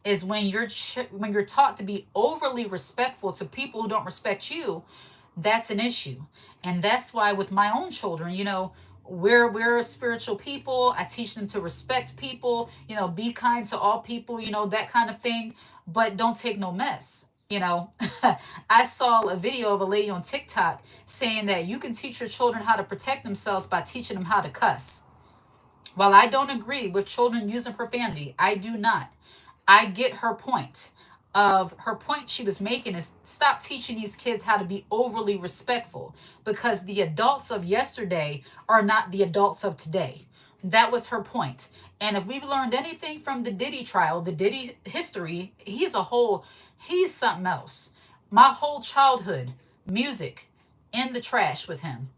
is when you're taught to be overly respectful to people who don't respect you. That's an issue. And that's why with my own children, we're spiritual people. I teach them to respect people, be kind to all people, that kind of thing, but don't take no mess. I saw a video of a lady on TikTok saying that you can teach your children how to protect themselves by teaching them how to cuss. While I don't agree with children using profanity, I do not. I get her point. Her point she was making is stop teaching these kids how to be overly respectful, because the adults of yesterday are not the adults of today. That was her point. And if we've learned anything from the Diddy trial, the Diddy history, he's something else. My whole childhood, music in the trash with him.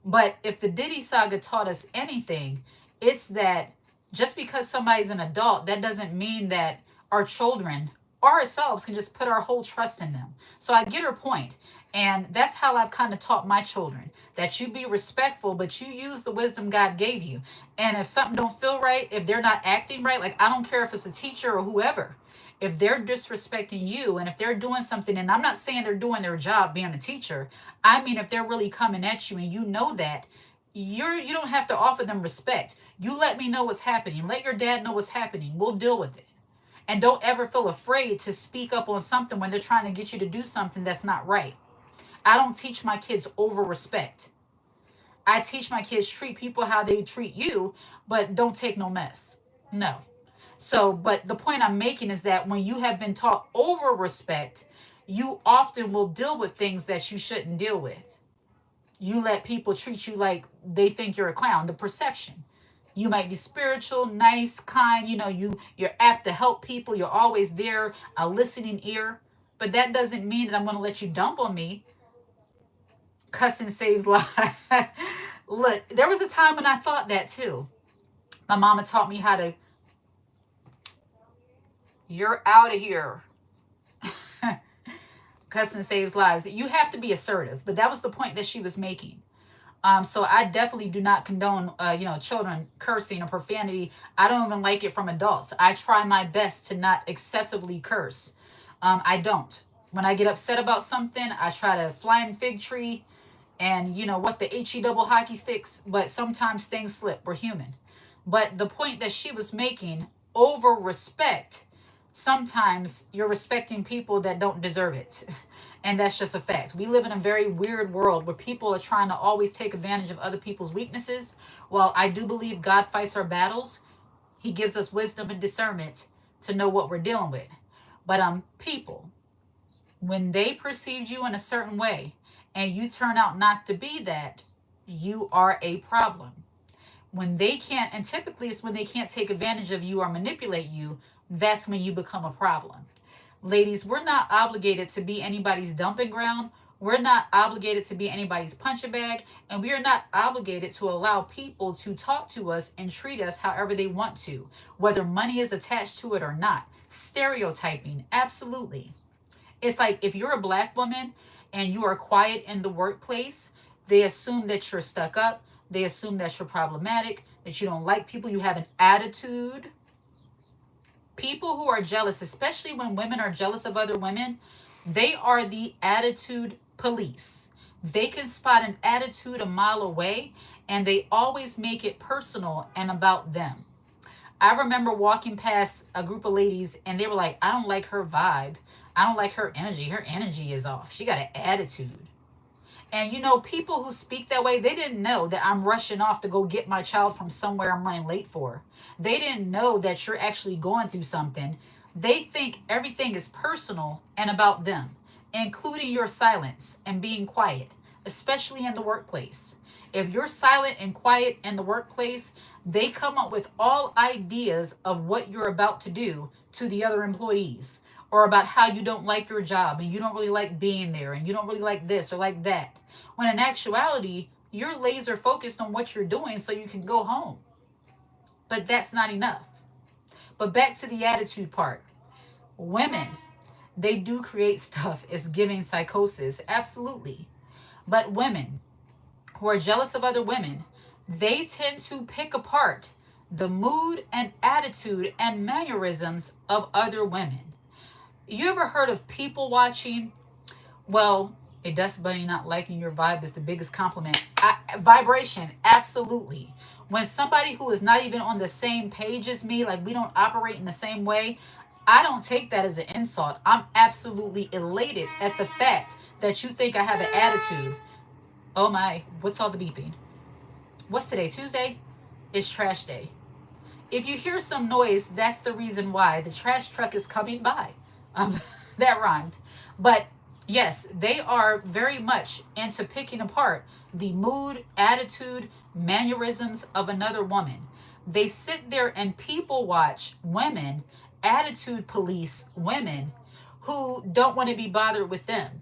But if the Diddy saga taught us anything, it's that just because somebody's an adult, that doesn't mean that our children or ourselves can just put our whole trust in them. So I get her point. And that's how I've kind of taught my children, that you be respectful, but you use the wisdom God gave you. And if something don't feel right, if they're not acting right, like I don't care if it's a teacher or whoever, if they're disrespecting you and if they're doing something, and I'm not saying they're doing their job being a teacher, I mean, if they're really coming at you and you know that, you don't have to offer them respect. You let me know what's happening. Let your dad know what's happening. We'll deal with it. And don't ever feel afraid to speak up on something when they're trying to get you to do something that's not right. I don't teach my kids over respect. I teach my kids treat people how they treat you, but don't take no mess. No. So, but the point I'm making is that when you have been taught over respect, you often will deal with things that you shouldn't deal with. You let people treat you like they think you're a clown, the perception. You might be spiritual, nice, kind, you're apt to help people, you're always there, a listening ear, but that doesn't mean that I'm going to let you dump on me. Cussing saves lives. Look, there was a time when I thought that too. My mama taught me how to, you're out of here. Cussing saves lives. You have to be assertive, but that was the point that she was making. So I definitely do not condone, children cursing or profanity. I don't even like it from adults. I try my best to not excessively curse. I don't. When I get upset about something, I try to flying fig tree and, the HE double hockey sticks. But sometimes things slip. We're human. But the point that she was making, over respect, sometimes you're respecting people that don't deserve it. And that's just a fact. We live in a very weird world where people are trying to always take advantage of other people's weaknesses. While I do believe God fights our battles, he gives us wisdom and discernment to know what we're dealing with. But people, when they perceived you in a certain way and you turn out not to be that, you are a problem. When they can't, and typically it's when they can't take advantage of you or manipulate you, that's when you become a problem. Ladies, we're not obligated to be anybody's dumping ground. We're not obligated to be anybody's punching bag. And we are not obligated to allow people to talk to us and treat us however they want to, whether money is attached to it or not. Stereotyping, absolutely. It's like if you're a black woman and you are quiet in the workplace, they assume that you're stuck up. They assume that you're problematic. that you don't like people, you have an attitude. People who are jealous, especially when women are jealous of other women, they are the attitude police. They can spot an attitude a mile away, and they always make it personal and about them. I remember walking past a group of ladies and they were like, I don't like her vibe. I don't like her energy. Her energy is off. She got an attitude. And you know, people who speak that way, they didn't know that I'm rushing off to go get my child from somewhere I'm running late for. They didn't know that you're actually going through something. They think everything is personal and about them, including your silence and being quiet, especially in the workplace. If you're silent and quiet in the workplace, they come up with all ideas of what you're about to do to the other employees, or about how you don't like your job and you don't really like being there and you don't really like this or like that. When in actuality, you're laser focused on what you're doing so you can go home. But that's not enough. But back to the attitude part. Women, they do create stuff. It's giving psychosis, absolutely. But women who are jealous of other women, they tend to pick apart the mood and attitude and mannerisms of other women. You ever heard of people watching? Well, a dust bunny not liking your vibe is the biggest compliment. Vibration, absolutely. When somebody who is not even on the same page as me, like we don't operate in the same way, I don't take that as an insult. I'm absolutely elated at the fact that you think I have an attitude. Oh my, what's all the beeping? What's today, Tuesday? It's trash day. If you hear some noise, that's the reason why. The trash truck is coming by. That rhymed. But yes, they are very much into picking apart the mood, attitude, mannerisms of another woman. They sit there and people watch women, attitude police women who don't want to be bothered with them.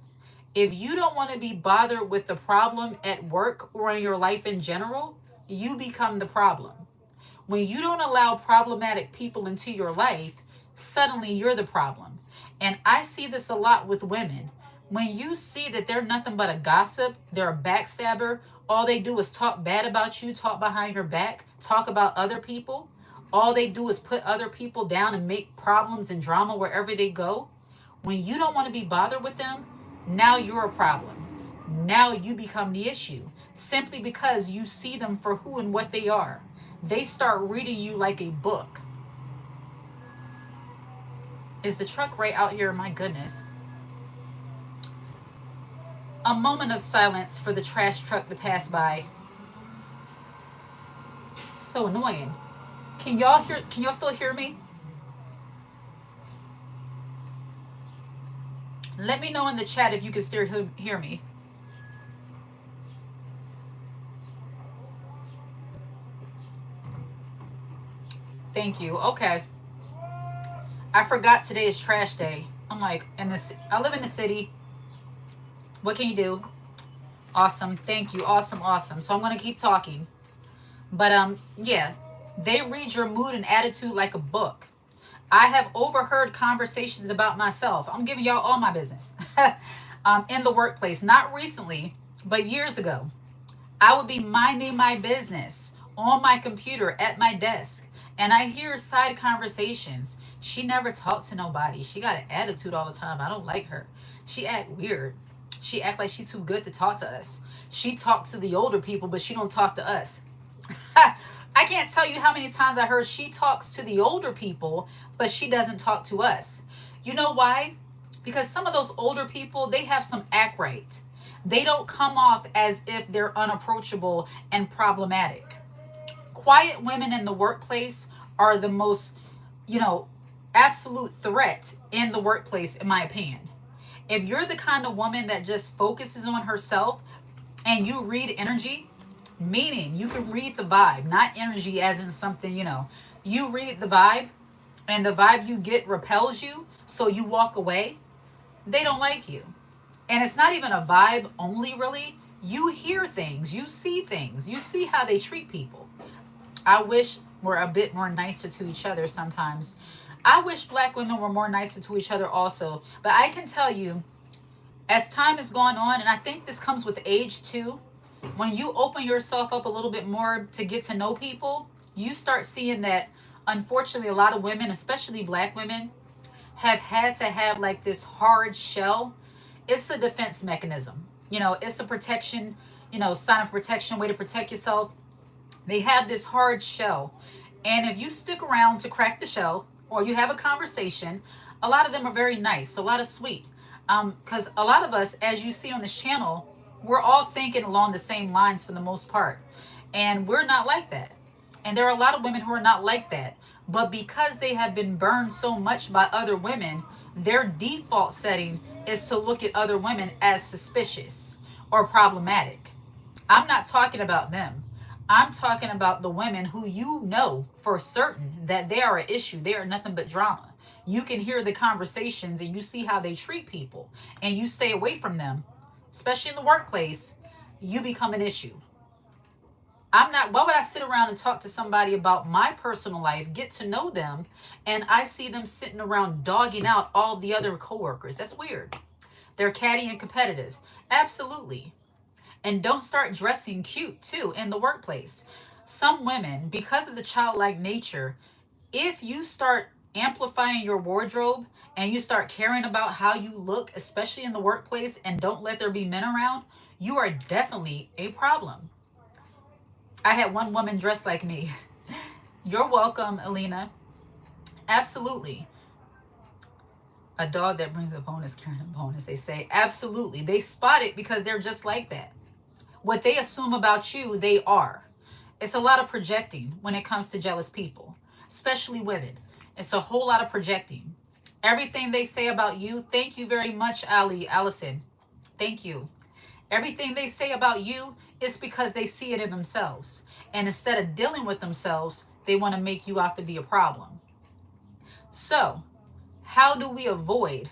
If you don't want to be bothered with the problem at work or in your life in general, you become the problem. When you don't allow problematic people into your life, suddenly you're the problem. And I see this a lot with women. When you see that they're nothing but a gossip, they're a backstabber, all they do is talk bad about you, talk behind your back, talk about other people. All they do is put other people down and make problems and drama wherever they go. When you don't want to be bothered with them, now you're a problem. Now you become the issue simply because you see them for who and what they are. They start reading you like a book. Is the truck right out here? My goodness. A moment of silence for the trash truck to pass by. So annoying. Can y'all hear? Can y'all still hear me? Let me know in the chat if you can still hear me. Thank you. Okay. I forgot today is trash day. I'm like, I live in the city. What can you do? Awesome. Thank you. Awesome. Awesome. So I'm going to keep talking. But yeah, they read your mood and attitude like a book. I have overheard conversations about myself. I'm giving y'all all my business. In the workplace, not recently, but years ago. I would be minding my business on my computer at my desk, and I hear side conversations. She never talked to nobody. She got an attitude all the time. I don't like her. She act weird. She act like she's too good to talk to us. She talks to the older people, but she don't talk to us. I can't tell you how many times I heard she talks to the older people, but she doesn't talk to us. You know why? Because some of those older people, they have some act right. They don't come off as if they're unapproachable and problematic. Quiet women in the workplace are the most, absolute threat in the workplace, in my opinion. If you're the kind of woman that just focuses on herself and you read energy, meaning you can read the vibe, not energy as in something, you read the vibe and the vibe you get repels you, so you walk away, they don't like you. And it's not even a vibe only, really. You hear things, you see how they treat people. I wish we're a bit more nicer to each other sometimes. I wish black women were more nicer to each other also. But I can tell you, as time has gone on, and I think this comes with age too, when you open yourself up a little bit more to get to know people, you start seeing that, unfortunately, a lot of women, especially black women, have had to have like this hard shell. It's a defense mechanism. It's a protection, sign of protection, way to protect yourself. They have this hard shell. And if you stick around to crack the shell or you have a conversation, a lot of them are very nice, a lot of sweet. Because a lot of us, as you see on this channel, we're all thinking along the same lines for the most part. And we're not like that. And there are a lot of women who are not like that. But because they have been burned so much by other women, their default setting is to look at other women as suspicious or problematic. I'm not talking about them. I'm talking about the women who you know for certain that they are an issue. They are nothing but drama. You can hear the conversations and you see how they treat people and you stay away from them, especially in the workplace. You become an issue. Why would I sit around and talk to somebody about my personal life, get to know them, and I see them sitting around dogging out all the other coworkers? That's weird. They're catty and competitive. Absolutely. And don't start dressing cute too in the workplace. Some women, because of the childlike nature, if you start amplifying your wardrobe and you start caring about how you look, especially in the workplace, and don't let there be men around, you are definitely a problem. I had one woman dressed like me. You're welcome, Alina. Absolutely. A dog that brings a bonus carrying a bonus, they say. Absolutely. They spot it because they're just like that. What they assume about you, they are. It's a lot of projecting when it comes to jealous people, especially women. It's a whole lot of projecting. Everything they say about you, thank you very much, Allison. Thank you. Everything they say about you is because they see it in themselves. And instead of dealing with themselves, they want to make you out to be a problem. So, how do we avoid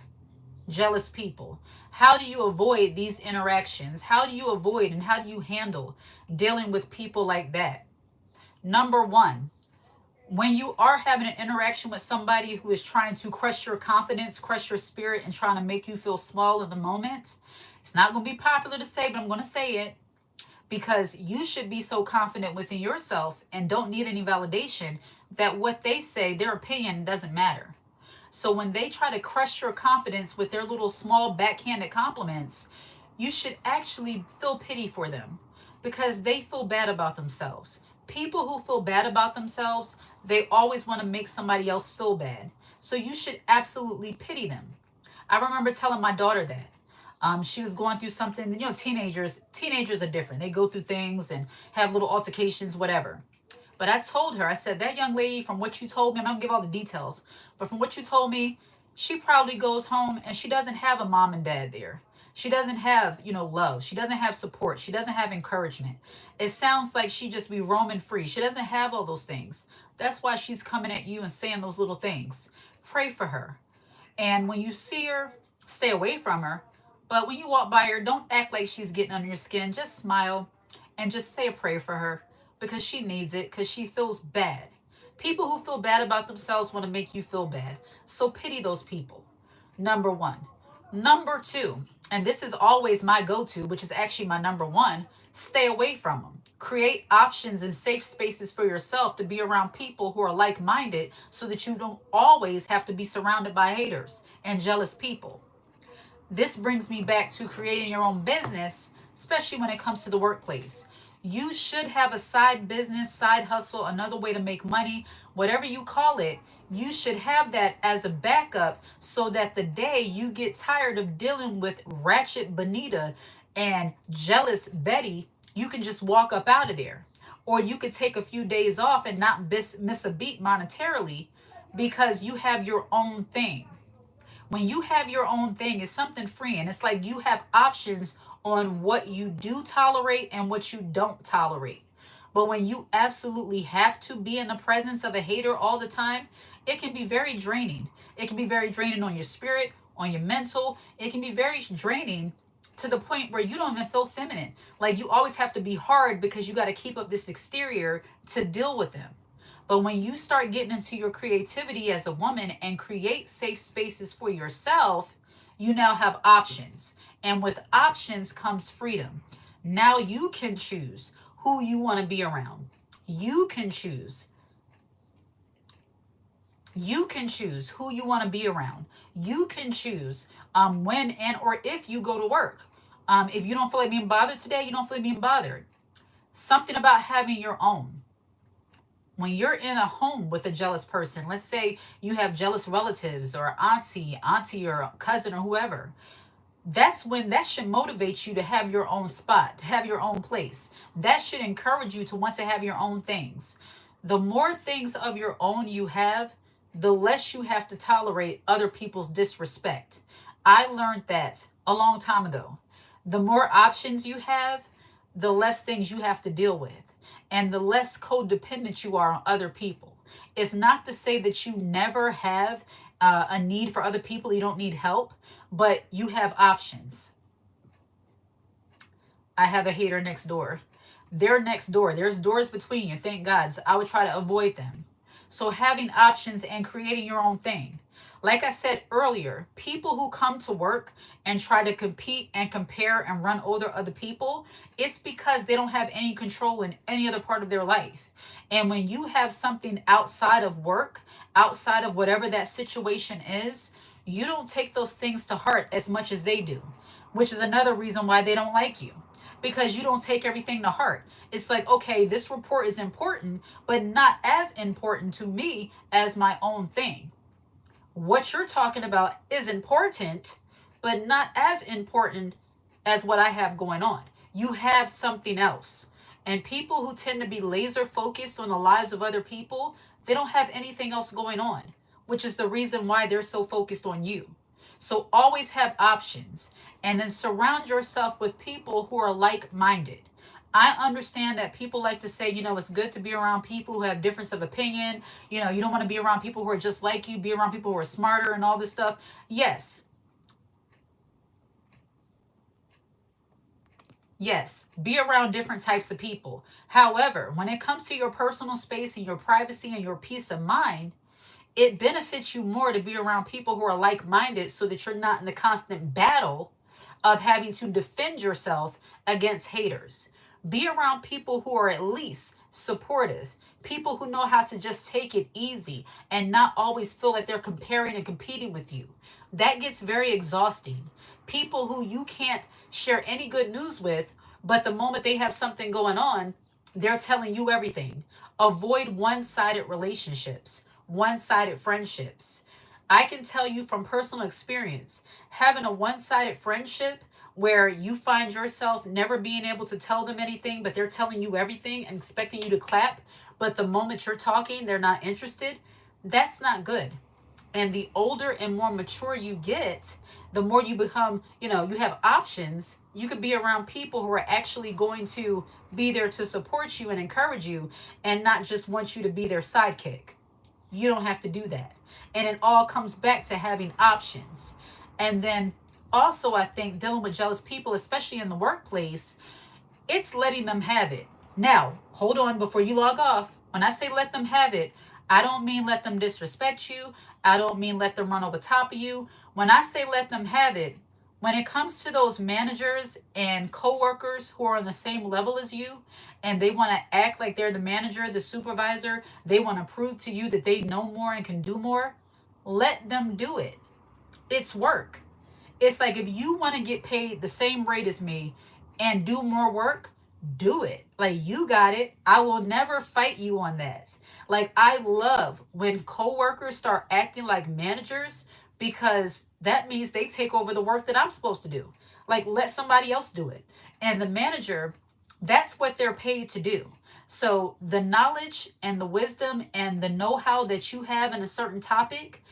jealous people? How do you avoid these interactions? How do you avoid and how do you handle dealing with people like that? Number one, when you are having an interaction with somebody who is trying to crush your confidence, crush your spirit, and trying to make you feel small in the moment, it's not going to be popular to say, but I'm going to say it because you should be so confident within yourself and don't need any validation that what they say, their opinion, doesn't matter. So when they try to crush your confidence with their little small backhanded compliments, you should actually feel pity for them because they feel bad about themselves. People who feel bad about themselves, they always want to make somebody else feel bad. So you should absolutely pity them. I remember telling my daughter that. She was going through something. Teenagers are different. They go through things and have little altercations, whatever. But I told her, I said, that young lady, from what you told me, I'm not going to give all the details, but from what you told me, she probably goes home and she doesn't have a mom and dad there. She doesn't have, love. She doesn't have support. She doesn't have encouragement. It sounds like she just be roaming free. She doesn't have all those things. That's why she's coming at you and saying those little things. Pray for her. And when you see her, stay away from her. But when you walk by her, don't act like she's getting under your skin. Just smile and just say a prayer for her because she needs it, because she feels bad. People who feel bad about themselves want to make you feel bad. So pity those people. Number one. Number two, and this is always my go-to, which is actually my number one, stay away from them. Create options and safe spaces for yourself to be around people who are like-minded so that you don't always have to be surrounded by haters and jealous people. This brings me back to creating your own business, especially when it comes to the workplace. You should have a side business, side hustle, another way to make money, whatever you call it. You should have that as a backup so that the day you get tired of dealing with ratchet Bonita and jealous Betty, you can just walk up out of there. Or you could take a few days off and not miss a beat monetarily because you have your own thing. When you have your own thing, it's something free, and it's like you have options on what you do tolerate and what you don't tolerate. But when you absolutely have to be in the presence of a hater all the time, it can be very draining. It can be very draining on your spirit, on your mental. It can be very draining to the point where you don't even feel feminine. Like you always have to be hard because you got to keep up this exterior to deal with them. But when you start getting into your creativity as a woman and create safe spaces for yourself, you now have options. And with options comes freedom. Now you can choose who you want to be around. You can choose You can choose who you want to be around. You can choose when and or if you go to work. If you don't feel like being bothered today, you don't feel like being bothered. Something about having your own. When you're in a home with a jealous person, let's say you have jealous relatives or auntie or cousin or whoever, that's when that should motivate you to have your own spot, have your own place. That should encourage you to want to have your own things. The more things of your own you have, the less you have to tolerate other people's disrespect. I learned that a long time ago. The more options you have, the less things you have to deal with, and the less codependent you are on other people. It's not to say that you never have a need for other people, you don't need help, but you have options. I have a hater next door. They're next door. There's doors between you, thank God. So I would try to avoid them. So having options and creating your own thing. Like I said earlier, people who come to work and try to compete and compare and run over other people, it's because they don't have any control in any other part of their life. And when you have something outside of work, outside of whatever that situation is, you don't take those things to heart as much as they do, which is another reason why they don't like you, because you don't take everything to heart. It's like, okay, this report is important, but not as important to me as my own thing. What you're talking about is important, but not as important as what I have going on. You have something else. And people who tend to be laser focused on the lives of other people, they don't have anything else going on, which is the reason why they're so focused on you. So always have options, and then surround yourself with people who are like-minded. I understand that people like to say, it's good to be around people who have difference of opinion. You don't want to be around people who are just like you, be around people who are smarter and all this stuff. Yes. Yes, be around different types of people. However, when it comes to your personal space and your privacy and your peace of mind, it benefits you more to be around people who are like-minded so that you're not in the constant battle of having to defend yourself against haters. Be around people who are at least supportive, people who know how to just take it easy and not always feel like they're comparing and competing with you. That gets very exhausting. People who you can't share any good news with, but the moment they have something going on, they're telling you everything. Avoid one-sided relationships, one-sided friendships. I can tell you from personal experience, having a one-sided friendship where you find yourself never being able to tell them anything, but they're telling you everything and expecting you to clap, but the moment you're talking, they're not interested, that's not good. And the older and more mature you get, the more you become, you have options. You could be around people who are actually going to be there to support you and encourage you and not just want you to be their sidekick. You don't have to do that. And it all comes back to having options. And then also, I think dealing with jealous people, especially in the workplace, it's letting them have it. Now, hold on before you log off. When I say let them have it, I don't mean let them disrespect you. I don't mean let them run over top of you. When I say let them have it, when it comes to those managers and coworkers who are on the same level as you and they want to act like they're the manager, the supervisor, they want to prove to you that they know more and can do more, let them do it. It's work. It's like if you want to get paid the same rate as me and do more work, do it. Like, you got it. I will never fight you on that. Like, I love when coworkers start acting like managers because that means they take over the work that I'm supposed to do. Like, let somebody else do it. And the manager, that's what they're paid to do. So the knowledge and the wisdom and the know-how that you have in a certain topic,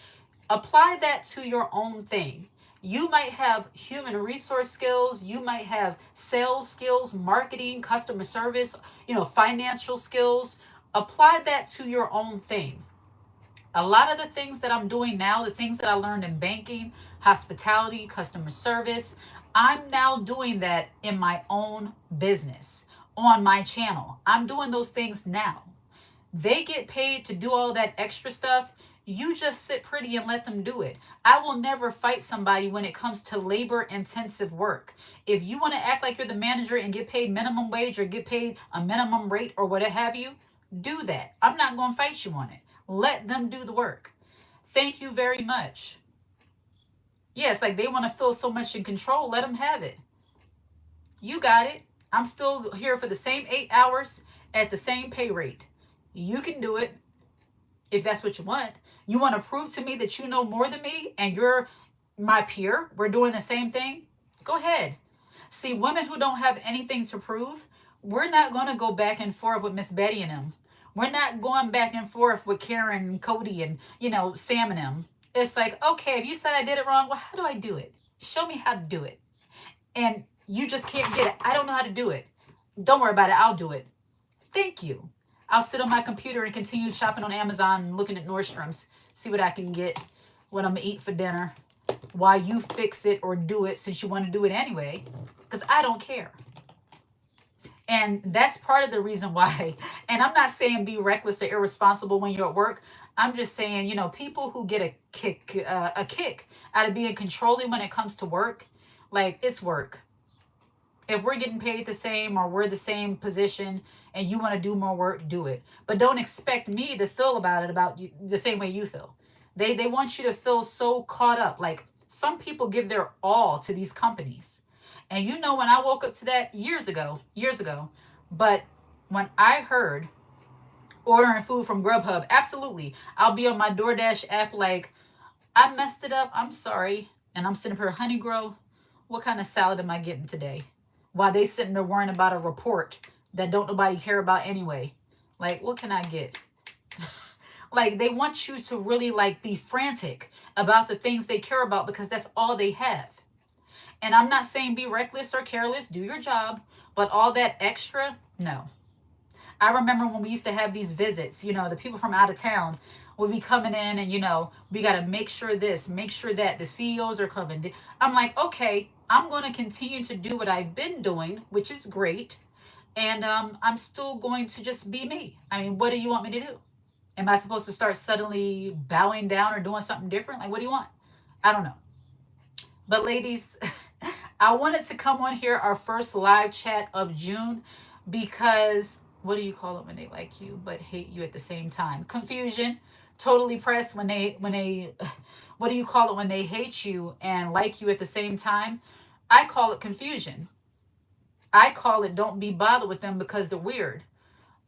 apply that to your own thing. You might have human resource skills, you might have sales skills, marketing, customer service, financial skills. Apply that to your own thing. A lot of the things that I'm doing now, the things that I learned in banking, hospitality, customer service, I'm now doing that in my own business, on my channel. I'm doing those things now. They get paid to do all that extra stuff. You just sit pretty and let them do it. I will never fight somebody when it comes to labor intensive work. If you want to act like you're the manager and get paid minimum wage or get paid a minimum rate or whatever have you, do that. I'm not going to fight you on it. Let them do the work. Thank you very much. Yes, like they want to feel so much in control. Let them have it. You got it. I'm still here for the same 8 hours at the same pay rate. You can do it if that's what you want. You want to prove to me that you know more than me and you're my peer? We're doing the same thing? Go ahead. See, women who don't have anything to prove, we're not going to go back and forth with Miss Betty and them. We're not going back and forth with Karen and Cody and, Sam and them. It's like, okay, if you said I did it wrong, well, how do I do it? Show me how to do it. And you just can't get it. I don't know how to do it. Don't worry about it. I'll do it. Thank you. I'll sit on my computer and continue shopping on Amazon and looking at Nordstrom's, see what I can get, what I'm going to eat for dinner, while you fix it or do it since you want to do it anyway, because I don't care. And that's part of the reason why. And I'm not saying be reckless or irresponsible when you're at work. I'm just saying, people who get a kick out of being controlling when it comes to work, like, it's work. If we're getting paid the same or we're the same position and you want to do more work, do it. But don't expect me to feel about you the same way you feel. They want you to feel so caught up. Like, some people give their all to these companies. And when I woke up to that years ago, but when I heard ordering food from Grubhub, absolutely, I'll be on my DoorDash app like, I messed it up, I'm sorry. And I'm sitting here, honey, girl, what kind of salad am I getting today? While they sitting there worrying about a report that don't nobody care about anyway. Like, what can I get? Like, they want you to really be frantic about the things they care about because that's all they have. And I'm not saying be reckless or careless, do your job, but all that extra, no. I remember when we used to have these visits, the people from out of town would be coming in and, we got to make sure this, make sure that, the CEOs are coming. I'm like, okay, I'm going to continue to do what I've been doing, which is great. And I'm still going to just be me. I mean, what do you want me to do? Am I supposed to start suddenly bowing down or doing something different? Like, what do you want? I don't know. But ladies, I wanted to come on here, our first live chat of June, because what do you call it when they like you but hate you at the same time? Confusion. Totally pressed when they what do you call it when they hate you and like you at the same time? I call it confusion. I call it don't be bothered with them because they're weird.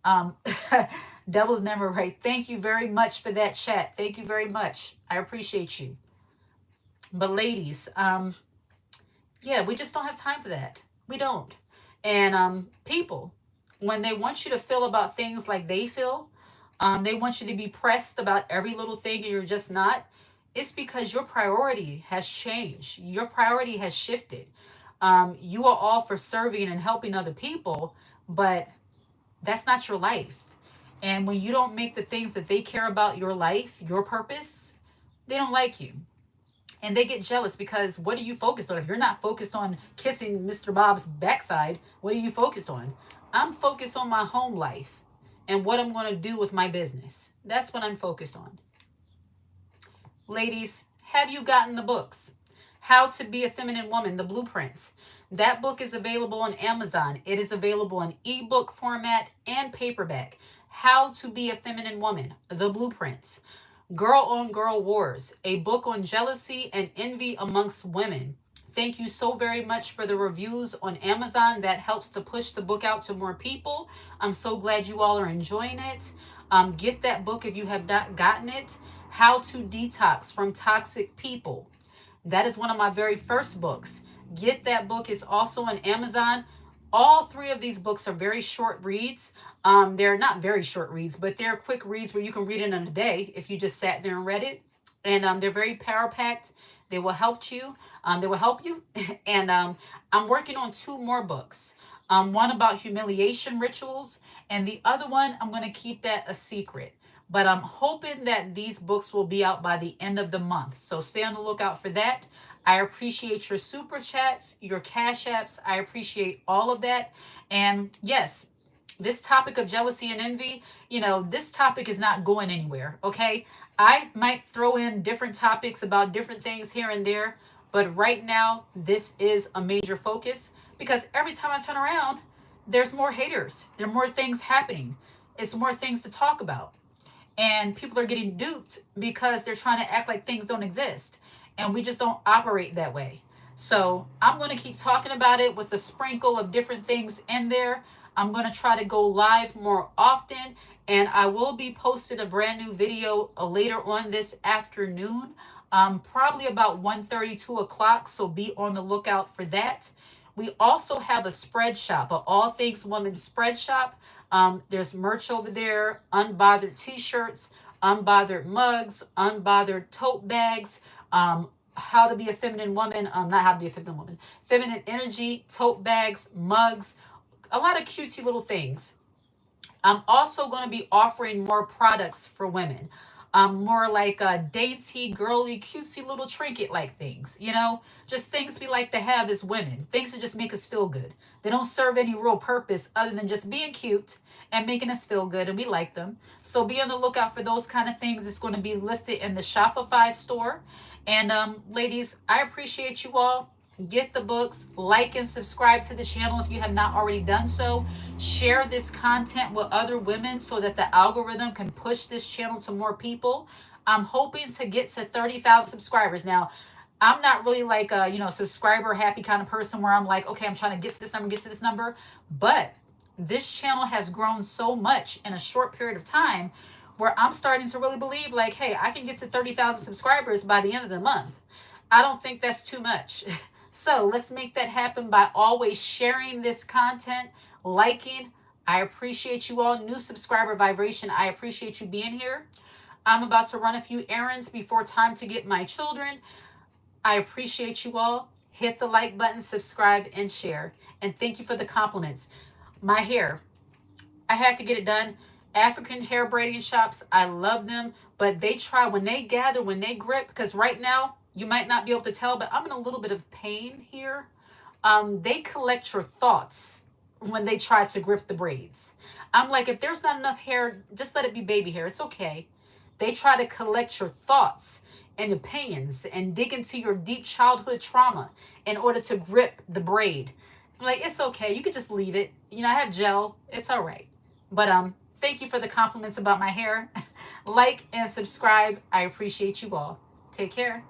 Um, Devil's never right. Thank you very much for that chat. Thank you very much. I appreciate you. But ladies, yeah, we just don't have time for that. We don't. And people, when they want you to feel about things like they feel, they want you to be pressed about every little thing and you're just not. It's because your priority has changed. Your priority has shifted. You are all for serving and helping other people, but that's not your life. And when you don't make the things that they care about your life, your purpose, they don't like you. And they get jealous because what are you focused on? If you're not focused on kissing Mr. Bob's backside, what are you focused on? I'm focused on my home life and what I'm going to do with my business. That's what I'm focused on. Ladies, have you gotten the books? How to Be a Feminine Woman, the blueprints. That book is available on Amazon. It is available in ebook format and paperback. How to Be a Feminine Woman, the blueprints. Girl on Girl Wars, a book on jealousy and envy amongst women. Thank you so very much for the reviews on Amazon. That helps to push the book out to more people. I'm so glad you all are enjoying it. Get that book if you have not gotten it. How to Detox from Toxic People. That is one of my very first books. Get that book. It's also on Amazon. All three of these books are very short reads. They're not very short reads, but they're quick reads where you can read it in a day if you just sat there and read it. And they're very power-packed. They will help you. They will help you. And I'm working on 2 more books. One about humiliation rituals, and the other one, I'm going to keep that a secret. But I'm hoping that these books will be out by the end of the month. So stay on the lookout for that. I appreciate your super chats, your cash apps. I appreciate all of that. And yes, this topic of jealousy and envy, this topic is not going anywhere, okay? I might throw in different topics about different things here and there, but right now, this is a major focus because every time I turn around, there's more haters. There are more things happening. It's more things to talk about. And people are getting duped because they're trying to act like things don't exist. And we just don't operate that way. So I'm going to keep talking about it with a sprinkle of different things in there. I'm going to try to go live more often. And I will be posting a brand new video later on this afternoon, probably about 1:30, 2 o'clock. So be on the lookout for that. We also have a spread shop, an All Things Women spread shop. There's merch over there, unbothered t-shirts, unbothered mugs, unbothered tote bags, how to be a feminine woman, not how to be a feminine woman, feminine energy, tote bags, mugs, a lot of cutesy little things. I'm also going to be offering more products for women. More like dainty, girly, cutesy little trinket like things, just things we like to have as women, things that just make us feel good. They don't serve any real purpose other than just being cute and making us feel good, and we like them. So be on the lookout for those kind of things. It's going to be listed in the Shopify store. And ladies, I appreciate you all. Get the books, like and subscribe to the channel if you have not already done so. Share this content with other women so that the algorithm can push this channel to more people. I'm hoping to get to 30,000 subscribers. Now, I'm not really like a, subscriber happy kind of person where I'm like, okay, I'm trying to get to this number, get to this number. But this channel has grown so much in a short period of time where I'm starting to really believe like, hey, I can get to 30,000 subscribers by the end of the month. I don't think that's too much. So let's make that happen by always sharing this content, liking. I appreciate you all. New subscriber vibration. I appreciate you being here. I'm about to run a few errands before time to get my children. I appreciate you all. Hit the like button, subscribe, and share. And thank you for the compliments. My hair, I had to get it done. African hair braiding shops, I love them, but they try when they gather, when they grip, because right now, you might not be able to tell, but I'm in a little bit of pain here. They collect your thoughts when they try to grip the braids. I'm like, if there's not enough hair, just let it be baby hair. It's okay. They try to collect your thoughts and opinions and dig into your deep childhood trauma in order to grip the braid. I'm like, it's okay. You could just leave it. I have gel. It's all right. But thank you for the compliments about my hair. Like and subscribe. I appreciate you all. Take care.